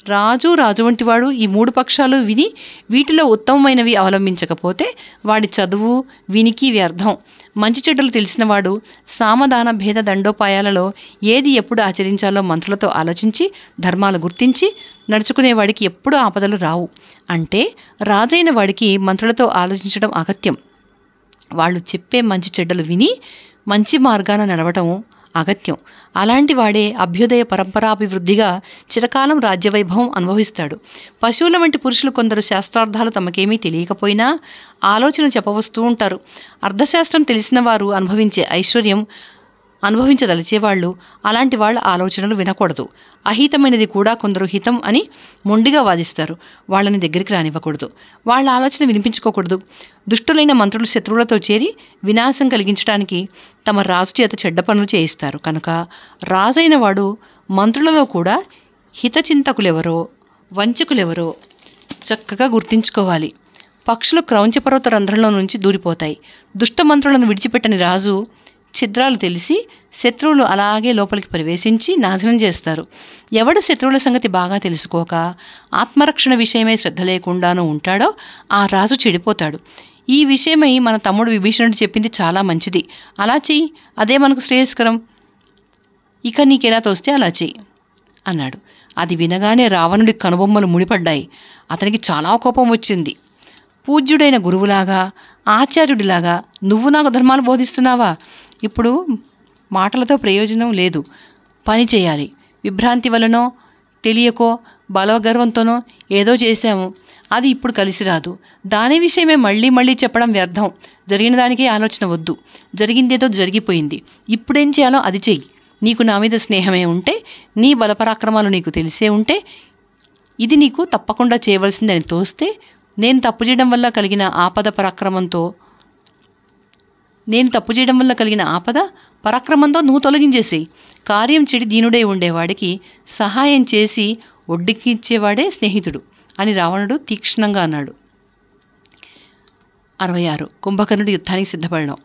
రాజు వంటివాడు ఈ 3 పక్షాలు విని వీటిలో ఉత్తమమైనవి అవలంబించకపోతే వాడి చదువు వినికి వ్యర్థం. మంచి చెడ్డలు తెలిసినవాడు సామదాన భేద దండోపాయాలలో ఏది ఎప్పుడు ఆచరించాలో మంత్రులతో ఆలోచించి ధర్మాలు గుర్తించి నడుచుకునేవాడికి ఎప్పుడూ ఆపదలు రావు. అంటే రాజైన వాడికి మంత్రులతో ఆలోచించడం అగత్యం. వాళ్ళు చెప్పే మంచి చెడ్డలు విని మంచి మార్గాన నడవటం అగత్యం. అలాంటి వాడే అభ్యుదయ పరంపరాభివృద్ధిగా చిరకాలం రాజ్యవైభవం అనుభవిస్తాడు. పశువుల వంటి పురుషులు కొందరు శాస్త్రార్థాలు తమకేమీ తెలియకపోయినా ఆలోచన చెప్పవస్తూ ఉంటారు. అర్థశాస్త్రం తెలిసిన వారు అనుభవించే ఐశ్వర్యం అనుభవించదలిచేవాళ్ళు అలాంటి వాళ్ళ ఆలోచనలు వినకూడదు. అహితమైనది కూడా కొందరు హితం అని మొండిగా వాదిస్తారు. వాళ్ళని దగ్గరికి రానివ్వకూడదు. వాళ్ళ ఆలోచన వినిపించుకోకూడదు. దుష్టులైన మంత్రులు శత్రువులతో చేరి వినాశం కలిగించడానికి తమ రాజు చేత చెడ్డ పనులు చేయిస్తారు. కనుక రాజైన వాడు మంత్రులలో కూడా హితచింతకులెవరో వంచకులెవరో చక్కగా గుర్తించుకోవాలి. పక్షులు క్రౌంచపర్వత రంధ్రంలో నుంచి దూరిపోతాయి. దుష్టమంత్రులను విడిచిపెట్టని రాజు ఛిద్రాలు తెలిసి శత్రువులు అలాగే లోపలికి ప్రవేశించి నాశనం చేస్తారు. ఎవడు శత్రువుల సంగతి బాగా తెలుసుకోక ఆత్మరక్షణ విషయమై శ్రద్ధ లేకుండానూ ఉంటాడో ఆ రాజు చెడిపోతాడు. ఈ విషయమై మన తమ్ముడు విభీషణుడు చెప్పింది చాలా మంచిది. అలా చెయ్యి, అదే మనకు శ్రేయస్కరం. ఇక నీకెలా తోస్తే అలా చెయ్యి అన్నాడు. అది వినగానే రావణుడి కనుబొమ్మలు ముడిపడ్డాయి. అతనికి చాలా కోపం వచ్చింది. పూజ్యుడైన గురువులాగా, ఆచార్యుడిలాగా నువ్వు నాకు ధర్మాలు బోధిస్తున్నావా? ఇప్పుడు మాటలతో ప్రయోజనం లేదు, పని చేయాలి. విభ్రాంతి వలనో తెలియకో బలగర్వంతోనో ఏదో చేశాము, అది ఇప్పుడు కలిసి రాదు. దాని విషయమే మళ్ళీ మళ్ళీ చెప్పడం వ్యర్థం. జరిగిన దానికే ఆలోచన వద్దు. జరిగిందేదో జరిగిపోయింది. ఇప్పుడేం చేయాలో అది చెయ్యి. నీకు నా మీద స్నేహమే ఉంటే, నీ బలపరాక్రమాలు నీకు తెలిసే ఉంటే, ఇది నీకు తప్పకుండా చేయవలసిందని తోస్తే, నేను తప్పు చేయడం వల్ల కలిగిన ఆపద పరాక్రమంతో నువ్వు తొలగించేసేయి. కార్యం చెడి దీనుడై ఉండేవాడికి సహాయం చేసి ఒడ్డుకిచ్చేవాడే స్నేహితుడు అని రావణుడు తీక్ష్ణంగా అన్నాడు. 66. కుంభకర్ణుడు యుద్ధానికి సిద్ధపడడం.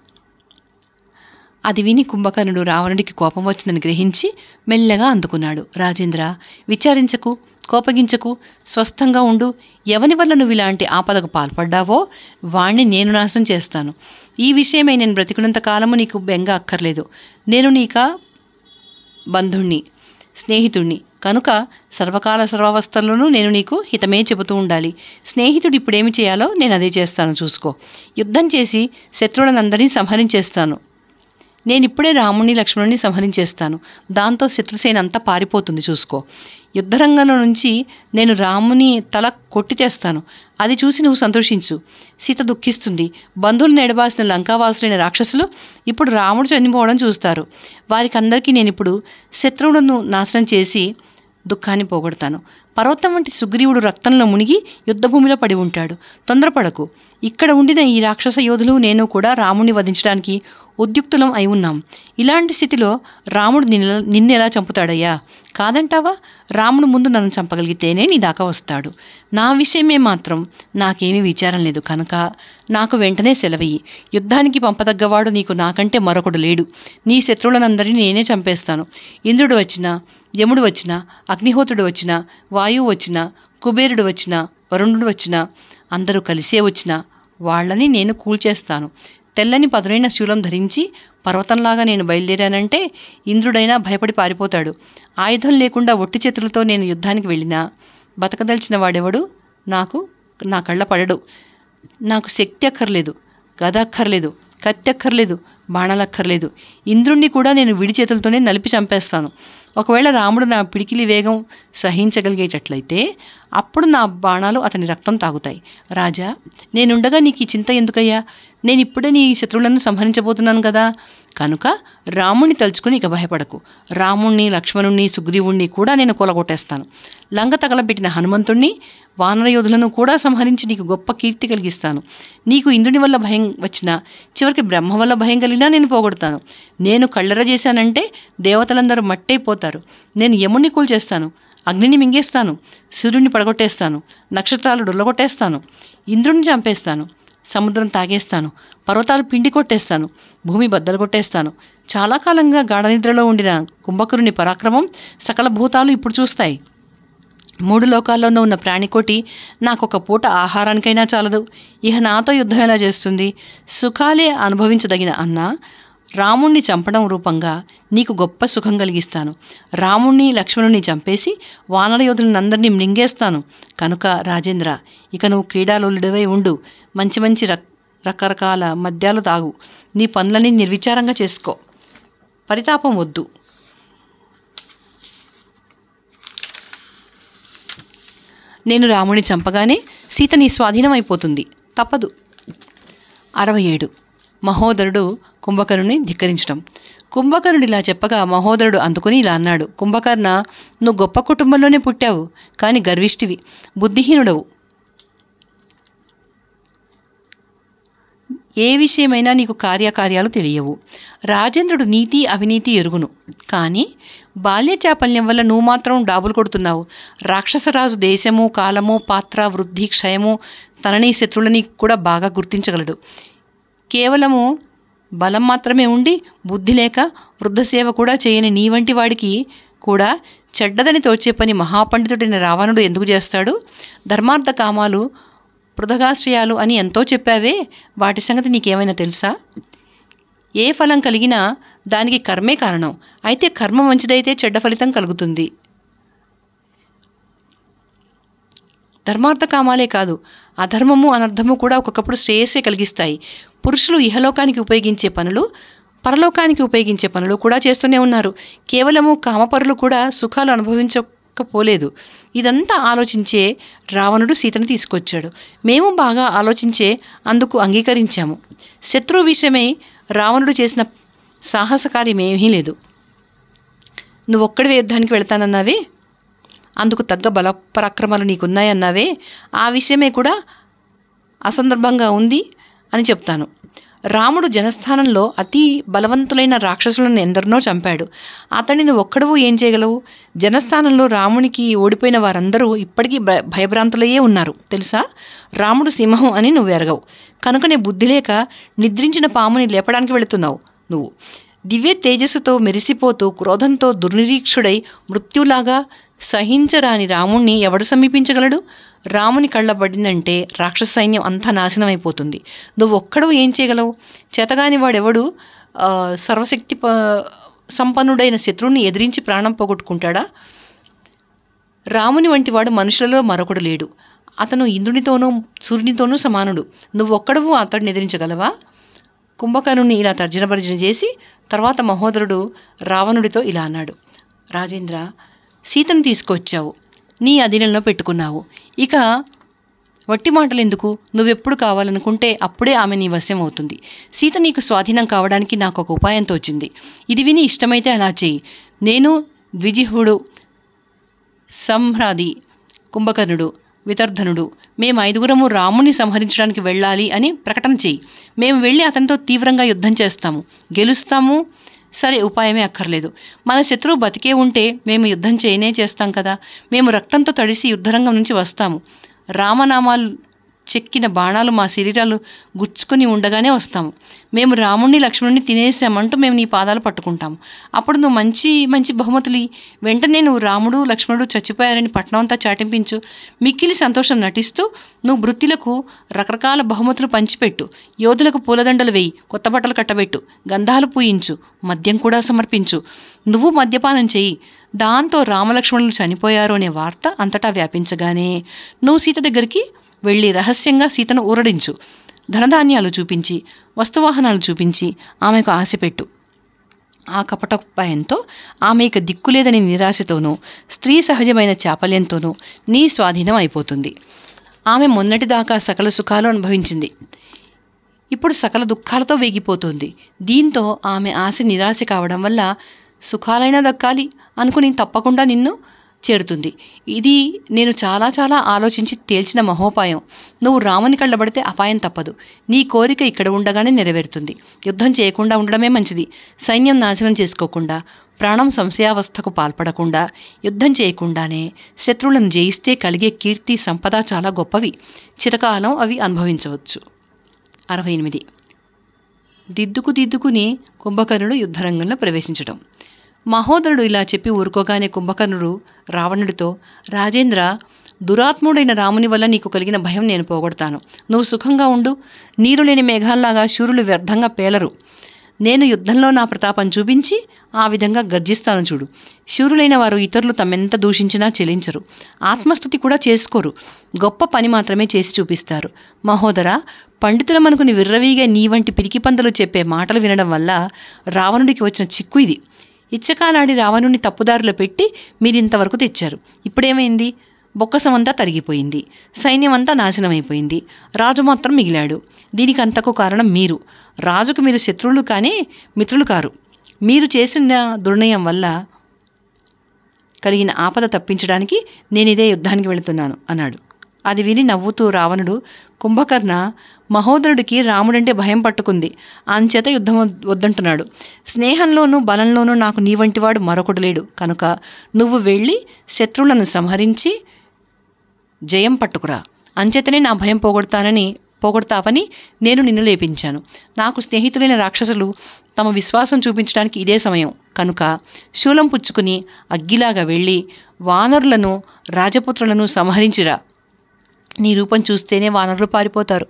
అది విని కుంభకర్ణుడు రావణుడికి కోపం వచ్చిందని గ్రహించి మెల్లగా అందుకున్నాడు. రాజేంద్ర, విచారించకు, కోపగించకు, స్వస్థంగా ఉండు. ఎవని వల్ల నువ్వు ఇలాంటి ఆపదకు పాల్పడ్డావో వాణ్ణి నేను నాశనం చేస్తాను. ఈ విషయమై నేను బ్రతికున్నంత కాలము నీకు బెంగ అక్కర్లేదు. నేను నీక బంధుణ్ణి, స్నేహితుణ్ణి కనుక సర్వకాల సర్వావస్థల్లోనూ నేను నీకు హితమే చెబుతూ ఉండాలి. స్నేహితుడు ఇప్పుడేమి చేయాలో నేను అదే చేస్తాను, చూసుకో. యుద్ధం చేసి శత్రువులందరినీ సంహరించేస్తాను. నేనిప్పుడే రాముణ్ణి లక్ష్మణుని సంహరించేస్తాను. దాంతో శత్రుసేన అంతా పారిపోతుంది, చూసుకో. యుద్ధరంగంలో నుంచి నేను రాముని తల కొట్టి తెస్తాను. అది చూసి నువ్వు సంతోషించు. సీత దుఃఖిస్తుంది. బంధువులను ఎడబాసిన లంకావాసులైన రాక్షసులు ఇప్పుడు రాముడు చనిపోవడం చూస్తారు. వారికందరికీ నేనిప్పుడు శత్రువులను నాశనం చేసి దుఃఖాన్ని పోగొడతాను. పర్వతం వంటి సుగ్రీవుడు రక్తంలో మునిగి యుద్ధభూమిలో పడి ఉంటాడు. తొందరపడకు. ఇక్కడ ఉండిన ఈ రాక్షస యోధులు నేను కూడా రాముణ్ణి వధించడానికి ఉద్యుక్తులం అయి ఉన్నాం. ఇలాంటి స్థితిలో రాముడు నిన్నెలా చంపుతాడయ్యా? కాదంటావా? రాముడు ముందు నన్ను చంపగలిగితేనే నీ దాకా వస్తాడు. నా విషయమే మాత్రం నాకేమీ విచారం లేదు కనుక నాకు వెంటనే సెలవయ్యి. యుద్ధానికి పంపదగ్గవాడు నీకు నాకంటే మరొకడు లేడు. నీ శత్రువులనందరినీ నేనే చంపేస్తాను. ఇంద్రుడు వచ్చినా, యముడు వచ్చినా, అగ్నిహోత్రుడు వచ్చినా, వాయువు వచ్చినా, కుబేరుడు వచ్చినా, వరుణుడు వచ్చినా, అందరూ కలిసే వచ్చినా వాళ్ళని నేను కూల్చేస్తాను. తెల్లని పదునైన శూలం ధరించి పర్వతంలాగా నేను బయలుదేరానంటే ఇంద్రుడైనా భయపడి పారిపోతాడు. ఆయుధం లేకుండా ఒట్టి చేతులతో నేను యుద్ధానికి వెళ్ళినా బతకదలిచిన వాడెవడు నా కళ్ళ పడడు. నాకు శక్తి అక్కర్లేదు, గద అక్కర్లేదు, కత్తి అక్కర్లేదు, బాణాలక్కర్లేదు. ఇంద్రుణ్ణి కూడా నేను విడి చేతులతోనే నలిపి చంపేస్తాను. ఒకవేళ రాముడు నా పిడికిలి వేగం సహించగలిగేటట్లయితే అప్పుడు నా బాణాలు అతని రక్తం తాగుతాయి. రాజా, నేనుండగా నీకు ఈ చింత ఎందుకయ్యా? నేను ఇప్పుడే నీ శత్రువులను సంహరించబోతున్నాను కదా. కనుక రాముణ్ణి తలుచుకుని ఇక భయపడకు. రాముణ్ణి, లక్ష్మణుణ్ణి, సుగ్రీవుణ్ణి కూడా నేను కూలగొట్టేస్తాను. లంక తగలబెట్టిన హనుమంతుణ్ణి, వానరయోధులను కూడా సంహరించి నీకు గొప్ప కీర్తి కలిగిస్తాను. నీకు ఇంద్రుని వల్ల భయం వచ్చినా, చివరికి బ్రహ్మ వల్ల భయం కలిగినా నేను పోగొడతాను. నేను కళ్ళెర చేశానంటే దేవతలందరూ మట్టయిపోతారు. నేను యముణ్ణి కూల్చేస్తాను, అగ్నిని మింగేస్తాను, సూర్యుడిని పడగొట్టేస్తాను, నక్షత్రాలు డొల్లగొట్టేస్తాను, ఇంద్రుడిని చంపేస్తాను, సముద్రం తాగేస్తాను, పర్వతాలు పిండి కొట్టేస్తాను, భూమి బద్దలు కొట్టేస్తాను. చాలా కాలంగా గాఢనిద్రలో ఉండిన కుంభకరుని పరాక్రమం సకల భూతాలు ఇప్పుడు చూస్తాయి. 3 లోకాల్లోనూ ఉన్న ప్రాణికోటి నాకొక పూట ఆహారానికైనా చాలదు. ఇహ నాతో యుద్ధం ఎలా చేస్తుంది? సుఖాలే అనుభవించదగిన అన్నా, రాముణ్ణి చంపడం రూపంగా నీకు గొప్ప సుఖం కలిగిస్తాను. రాముణ్ణి, లక్ష్మణుని చంపేసి వానరయోధులందరినీ మృంగేస్తాను. కనుక రాజేంద్ర, ఇక నువ్వు క్రీడాలోలుడివై ఉండు. మంచి మంచి రకరకాల మద్యాలు తాగు. నీ పనులని నిర్విచారంగా చేసుకో. పరితాపం వద్దు. నేను రాముని చంపగానే సీత నీ స్వాధీనం అయిపోతుంది, తప్పదు. 67. మహోదరుడు కుంభకర్ణుని ధిక్కరించడం. కుంభకర్ణుడు ఇలా చెప్పగా మహోదరుడు అందుకుని ఇలా అన్నాడు. కుంభకర్ణ, నువ్వు గొప్ప కుటుంబంలోనే పుట్టావు, కానీ గర్విష్ఠివి, బుద్ధిహీనుడవు. ఏ విషయమైనా నీకు కార్యకార్యాలు తెలియవు. రాజేంద్రుడు నీతి అవినీతి ఎరుగును, కానీ బాల్య చాపల్యం వల్ల నువ్వు మాత్రం డాబులు కొడుతున్నావు. రాక్షసరాజు దేశము, కాలము, పాత్ర, వృద్ధి, క్షయము, తనని శత్రువులని కూడా బాగా గుర్తించగలడు. కేవలము బలం మాత్రమే ఉండి బుద్ధి లేక వృద్ధసేవ కూడా చేయని నీ వంటి వాడికి కూడా చెడ్డదని తోచే పని మహాపండితుడైన రావణుడు ఎందుకు చేస్తాడు? ధర్మార్థ కామాలు పృథగాశ్రయాలు అని ఎంతో చెప్పావే, వాటి సంగతి నీకేమైనా తెలుసా? ఏ ఫలం కలిగినా దానికి కర్మే కారణం. అయితే కర్మ మంచిదైతే చెడ్డ ఫలితం కలుగుతుంది. ధర్మార్థ కామాలే కాదు, అధర్మము అనర్థము కూడా ఒక్కొక్కప్పుడు శ్రేయస్సే కలిగిస్తాయి. పురుషులు ఇహలోకానికి ఉపయోగించే పనులు, పరలోకానికి ఉపయోగించే పనులు కూడా చేస్తూనే ఉన్నారు. కేవలము కామపరులు కూడా సుఖాలు అనుభవించకపోలేదు. ఇదంతా ఆలోచించే రావణుడు సీతను తీసుకొచ్చాడు. మేము బాగా ఆలోచించే అందుకు అంగీకరించాము. శత్రువు విషయమై రావణుడు చేసిన సాహస కార్యమేమీ లేదు. నువ్వొక్కడివే యుద్ధానికి వెళతానన్నావే, అందుకు తగ్గ బలపరాక్రమాలు నీకున్నాయన్నావే, ఆ విషయమే కూడా అసందర్భంగా ఉంది అని చెప్తాను. రాముడు జనస్థానంలో అతి బలవంతులైన రాక్షసులను ఎందరినో చంపాడు. అతడిని ఒక్కడవు ఏం చేయగలవు? జనస్థానంలో రామునికి ఓడిపోయిన వారందరూ ఇప్పటికీ భయభ్రాంతులయ్యే ఉన్నారు తెలుసా? రాముడు సింహం అని నువ్వు ఎరగవు కనుకనే బుద్ధి లేక నిద్రించిన పాముని లేపడానికి వెళుతున్నావు. నువ్వు దివ్య తేజస్సుతో మెరిసిపోతూ క్రోధంతో దుర్నిరీక్షుడై మృత్యులాగా సహించరాని రాముణ్ణి ఎవడు సమీపించగలడు? రాముని కళ్ళబడిందంటే రాక్షస సైన్యం అంతా నాశనమైపోతుంది. నువ్వు ఒక్కడు ఏం చేయగలవు? చేతగాని వాడెవడు సర్వశక్తి సంపన్నుడైన శత్రువుని ఎదిరించి ప్రాణం పోగొట్టుకుంటాడా? రాముని వంటి వాడు మనుషులలో మరొకడు లేడు. అతను ఇంద్రునితోనూ సూర్యునితోనూ సమానుడు. నువ్వు ఒక్కడవు అతడిని ఎదిరించగలవా? కుంభకర్ణుని ఇలా తర్జనభర్జన చేసి తర్వాత మహోదరుడు రావణుడితో ఇలా అన్నాడు. రాజేంద్ర, సీతను తీసుకొచ్చావు, నీ అధీనంలో పెట్టుకున్నావు. ఇక వట్టి మాటలు ఎందుకు? నువ్వెప్పుడు కావాలనుకుంటే అప్పుడే ఆమె నీ వశం అవుతుంది. సీత నీకు స్వాధీనం కావడానికి నాకు ఒక ఉపాయం తోచింది. ఇది విని ఇష్టమైతే అలా చేయి. నేను, ద్విజిహుడు, సంహ్రాది, కుంభకర్ణుడు, వితర్ధనుడు మేము 5గురము రాముని సంహరించడానికి వెళ్ళాలి అని ప్రకటన చేయి. మేము వెళ్ళి అతనితో తీవ్రంగా యుద్ధం చేస్తాము, గెలుస్తాము. సరే, ఉపాయమే అక్కర్లేదు. మన శత్రువు బతికే ఉంటే మేము యుద్ధం చేస్తాం కదా. మేము రక్తంతో తడిసి యుద్ధరంగం నుంచి వస్తాము. రామనామాలు చెక్కిన బాణాలు మా శరీరాలు గుచ్చుకొని ఉండగానే వస్తాము. మేము రాముణ్ణి లక్ష్మణుని తినేసామంటూ మేము నీ పాదాలు పట్టుకుంటాము. అప్పుడు నువ్వు మంచి మంచి బహుమతులు వెంటనే నువ్వు రాముడు లక్ష్మణుడు చచ్చిపోయారని పట్నం అంతా చాటింపించు. మిక్కిలి సంతోషం నటిస్తూ నువ్వు వృత్తులకు రకరకాల బహుమతులు పంచిపెట్టు. యోధులకు పూలదండలు వేయి, కొత్త బట్టలు కట్టబెట్టు, గంధాలు పూయించు, మద్యం కూడా సమర్పించు. నువ్వు మద్యపానం చెయ్యి. దాంతో రామలక్ష్మణులు చనిపోయారు అనే వార్త అంతటా వ్యాపించగానే నువ్వు సీత దగ్గరికి వెళ్ళి రహస్యంగా సీతను ఊరడించు. ధనధాన్యాలు చూపించి, వస్తువాహనాలు చూపించి ఆమెకు ఆశపెట్టు. ఆ కపటోపాయంతో ఆమె ఇక దిక్కులేదని నిరాశతోనూ స్త్రీ సహజమైన చాపల్యంతోనూ నీ స్వాధీనం అయిపోతుంది. ఆమె మొన్నటిదాకా సకల సుఖాలు అనుభవించింది, ఇప్పుడు సకల దుఃఖాలతో వేగిపోతుంది. దీంతో ఆమె ఆశ నిరాశ కావడం వల్ల సుఖాలైనా దక్కాలి అనుకుని తప్పకుండా నిన్ను చేరుతుంది. ఇది నేను చాలా చాలా ఆలోచించి తేల్చిన మహోపాయం. నువ్వు రాముని కళ్ళబడితే అపాయం తప్పదు. నీ కోరిక ఇక్కడ ఉండగానే నెరవేరుతుంది. యుద్ధం చేయకుండా ఉండడమే మంచిది. సైన్యం నాశనం చేసుకోకుండా, ప్రాణం సంశయావస్థకు పాల్పడకుండా, యుద్ధం చేయకుండానే శత్రువులను జయిస్తే కలిగే కీర్తి సంపద చాలా గొప్పవి. చిరకాలం అవి అనుభవించవచ్చు. 68. దిద్దుకుని కుంభకర్ణుడు యుద్ధరంగంలో ప్రవేశించడం. మహోదరుడు ఇలా చెప్పి ఊరుకోగానే కుంభకర్ణుడు రావణుడితో, రాజేంద్ర, దురాత్ముడైన రాముని వల్ల నీకు కలిగిన భయం నేను పోగొడతాను. నువ్వు సుఖంగా ఉండు. నీరు లేని మేఘాల్లాగా శూరులు వ్యర్థంగా పేలరు. నేను యుద్ధంలో నా ప్రతాపం చూపించి ఆ విధంగా గర్జిస్తాను చూడు. శూరులైన వారు ఇతరులు తమెంత దూషించినా చెలించరు. ఆత్మస్తుతి కూడా చేసుకోరు. గొప్ప పని మాత్రమే చేసి చూపిస్తారు. మహోదర, పండితులమనుకుని విర్రవీగా నీ వంటి పిరికి పందలు చెప్పే మాటలు వినడం వల్ల రావణుడికి వచ్చిన చిక్కు ఇది. ఇచ్చకాలాడి రావణుని తప్పుదారిలో పెట్టి మీరింతవరకు తెచ్చారు. ఇప్పుడేమైంది? బొక్కసమంతా తరిగిపోయింది, సైన్యమంతా నాశనమైపోయింది, రాజు మాత్రం మిగిలాడు. దీనికి అంతకు కారణం మీరు. రాజుకు మీరు శత్రువులు కానీ మిత్రులు కారు. మీరు చేసిన దుర్ణయం వల్ల కలిగిన ఆపద తప్పించడానికి నేనిదే యుద్ధానికి వెళుతున్నాను అన్నాడు. అది విని నవ్వుతూ రావణుడు, కుంభకర్ణ, మహోదరుడికి రాముడంటే భయం పట్టుకుంది, అంచేత యుద్ధం వద్దంటున్నాడు. స్నేహంలోనూ బలంలోనూ నాకు నీ వంటివాడు మరొకడు లేడు. కనుక నువ్వు వెళ్ళి శత్రువులను సంహరించి జయం పట్టుకురా. అంచేతనే నా భయం పోగొడతానని పోగొడతావని నేను నిన్ను లేపించాను. నాకు స్నేహితులైన రాక్షసులు తమ విశ్వాసం చూపించడానికి ఇదే సమయం కనుక శూలం పుచ్చుకుని అగ్గిలాగా వెళ్ళి వానరులను రాజపుత్రులను సంహరించిరా. నీ రూపం చూస్తేనే వానరులు పారిపోతారు,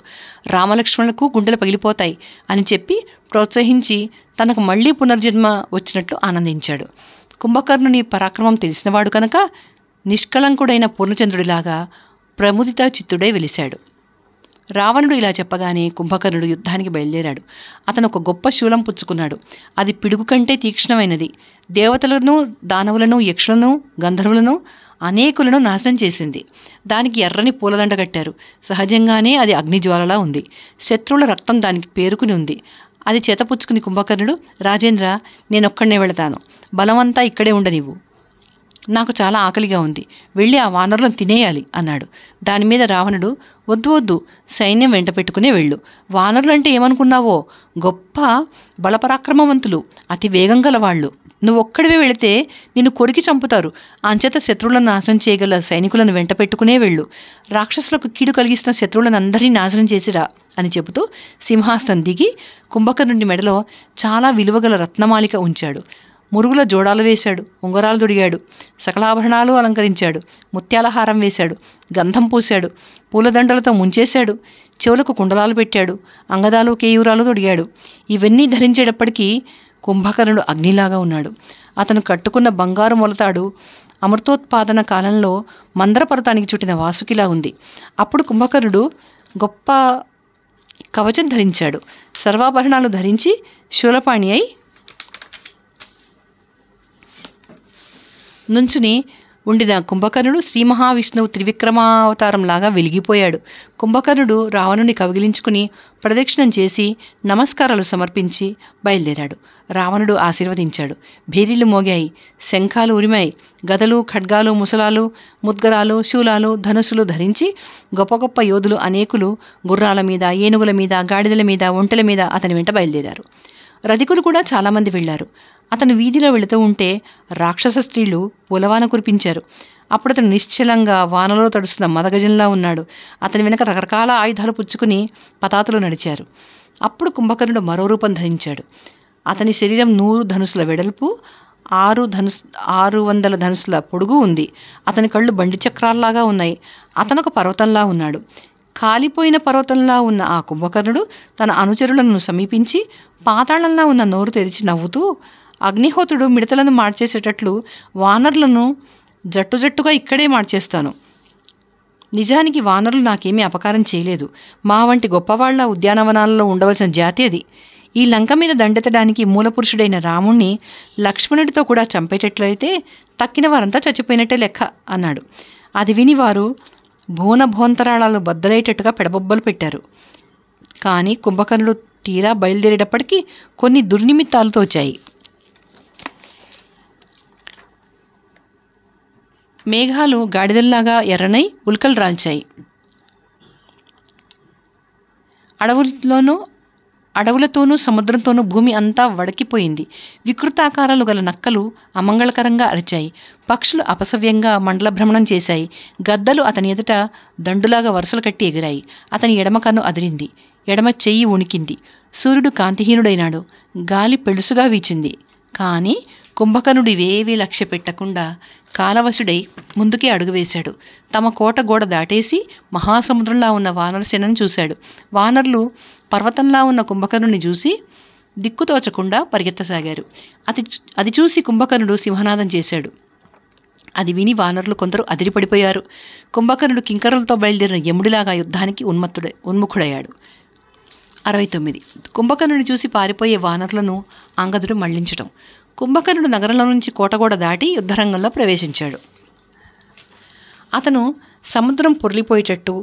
రామలక్ష్మణులకు గుండెలు పగిలిపోతాయి అని చెప్పి ప్రోత్సహించి తనకు మళ్లీ పునర్జన్మ వచ్చినట్లు ఆనందించాడు. కుంభకర్ణుని పరాక్రమం తెలిసినవాడు కనుక నిష్కళంకుడైన పూర్ణచంద్రుడిలాగా ప్రముదిత చిత్తుడై వెలిశాడు. రావణుడు ఇలా చెప్పగానే కుంభకర్ణుడు యుద్ధానికి బయలుదేరాడు. అతను ఒక గొప్ప శూలం పుచ్చుకున్నాడు. అది పిడుగు కంటే తీక్ష్ణమైనది. దేవతలను, దానవులను, యక్షులను, గంధర్వులను అనేకులను నాశనం చేసింది. దానికి ఎర్రని పూలదండ కట్టారు. సహజంగానే అది అగ్నిజ్వాలలా ఉంది. శత్రువుల రక్తం దానికి పేరుకుని ఉంది. అది చేతపుచ్చుకుని కుంభకర్ణుడు, రాజేంద్ర, నేనొక్కడనే వెళతాను, బలమంతా ఇక్కడే ఉండనివ్వు, నాకు చాలా ఆకలిగా ఉంది, వెళ్ళి ఆ వానరులను తినేయాలి అన్నాడు. దాని మీద రావణుడు, వద్దు వద్దు, సైన్యం వెంట పెట్టుకునే వెళ్ళు. వానరులంటే ఏమనుకున్నావో, గొప్ప బలపరాక్రమవంతులు, అతి వేగం గల వాళ్ళు. నువ్వొక్కడివే వెళితే నిన్ను కొరికి చంపుతారు. అంచేత శత్రువులను నాశనం చేయగల సైనికులను వెంట పెట్టుకునే వెళ్ళు. రాక్షసులకు కీడు కలిగిస్తున్న శత్రువులను అందరినీ నాశనం చేసిరా అని చెబుతూ సింహాసనం దిగి కుంభకర్ణుడి మెడలో చాలా విలువగల రత్నమాలిక ఉంచాడు. మురుగుల జోడాలు వేశాడు, ఉంగరాలు దొడిగాడు, సకలాభరణాలు అలంకరించాడు, ముత్యాలహారం వేశాడు, గంధం పూశాడు, పూలదండలతో ముంచేశాడు, చెవులకు కుండలాలు పెట్టాడు, అంగదాలు కేయూరాలు తొడిగాడు. ఇవన్నీ ధరించేటప్పటికీ కుంభకర్ణుడు అగ్నిలాగా ఉన్నాడు. అతను కట్టుకున్న బంగారు మొలతాడు అమృతోత్పాదన కాలంలో మందర పర్వతానికి చుట్టిన వాసుకిలా ఉంది. అప్పుడు కుంభకర్ణుడు గొప్ప కవచం ధరించాడు. సర్వాభరణాలు ధరించి శూలపాణి అయి నుంచుని ఉండిన కుంభకర్ణుడు శ్రీ మహావిష్ణువు త్రివిక్రమావతారంలాగా వెలిగిపోయాడు. కుంభకర్ణుడు రావణుని కవిగిలించుకుని ప్రదక్షిణం చేసి నమస్కారాలు సమర్పించి బయలుదేరాడు. రావణుడు ఆశీర్వదించాడు. భేరీలు మోగాయి, శంఖాలు ఉరిమాయి, గదలు, ఖడ్గాలు, ముసలాలు, ముద్గరాలు, శూలాలు, ధనుసులు ధరించి గొప్ప గొప్ప యోధులు అనేకులు గుర్రాల మీద, ఏనుగుల మీద, గాడిదల మీద, ఒంటెల మీద అతని వెంట బయలుదేరారు. రధికులు కూడా చాలామంది వెళ్లారు. అతను వీధిలో వెళుతూ ఉంటే రాక్షస స్త్రీలు పూలవాన కురిపించారు. అప్పుడు అతను నిశ్చలంగా వానలో తడుస్తున్న మదగజంలా ఉన్నాడు. అతని వెనక రకరకాల ఆయుధాలు పుచ్చుకుని పతాతులు నడిచారు. అప్పుడు కుంభకర్ణుడు మరో రూపం ధరించాడు. అతని శరీరం 100 ధనుసుల వెడల్పు, 600 ధనుసుల పొడుగు ఉంది. అతని కళ్ళు బండి చక్రాల్లాగా ఉన్నాయి. అతనొక పర్వతంలా ఉన్నాడు. కాలిపోయిన పర్వతంలా ఉన్న ఆ కుంభకర్ణుడు తన అనుచరులను సమీపించి పాతాళంలా ఉన్న నోరు తెరిచి నవ్వుతూ, అగ్నిహోత్రుడు మిడతలను మార్చేసేటట్లు వానరులను జట్టు జట్టుగా ఇక్కడే మార్చేస్తాను. నిజానికి వానరులు నాకేమీ అపకారం చేయలేదు. మా వంటి గొప్పవాళ్ల ఉద్యానవనాలలో ఉండవలసిన జాతి అది. ఈ లంక మీద దండెత్తడానికి మూలపురుషుడైన రాముణ్ణి లక్ష్మణుడితో కూడా చంపేటట్లయితే తక్కిన వారంతా చచ్చిపోయినట్టే లెక్క అన్నాడు. అది విని వారు భోంతరాళాలు బద్దలయ్యేటట్టుగా పెడబొబ్బలు పెట్టారు. కానీ కుంభకర్ణుడు తీరా బయలుదేరేటప్పటికీ కొన్ని దుర్నిమిత్తాలు తోచాయి. మేఘాలు గాడిదల్లాగా ఎర్రనై ఉల్కలు రాల్చాయి. అడవులతోనూ సముద్రంతోనూ భూమి అంతా వడకిపోయింది. వికృతాకారాలు గల నక్కలు అమంగళకరంగా అరిచాయి. పక్షులు అపసవ్యంగా మండల భ్రమణం చేశాయి. గద్దలు అతని ఎదుట దండులాగా వరుసలు కట్టి ఎగిరాయి. అతని ఎడమ కన్ను అదిరింది. ఎడమ చెయ్యి ఉణికింది. సూర్యుడు కాంతిహీనుడైనాడు. గాలి పెళుసుగా వీచింది. కానీ కుంభకర్ణుడు ఇవేవీ లక్ష్య పెట్టకుండా కాలవశుడై ముందుకే అడుగువేశాడు. తమ కోట గోడ దాటేసి మహాసముద్రంలా ఉన్న వానరసేనను చూశాడు. వానరులు పర్వతంలా ఉన్న కుంభకర్ణుని చూసి దిక్కుతోచకుండా పరిగెత్తసాగారు. అది చూసి కుంభకర్ణుడు సింహనాదం చేశాడు. అది విని వానరులు కొందరు అదిరిపడిపోయారు. కుంభకర్ణుడు కింకరులతో బయలుదేరిన యముడిలాగా యుద్ధానికి ఉన్ముఖుడయ్యాడు. 69. కుంభకర్ణుని చూసి పారిపోయే వానరులను అంగదుడు మళ్లించటం. కుంభకర్ణుడు నగరంలో నుంచి కోటగోడ దాటి యుద్ధరంగంలో ప్రవేశించాడు. అతను సముద్రం పొర్లిపోయేటట్టు,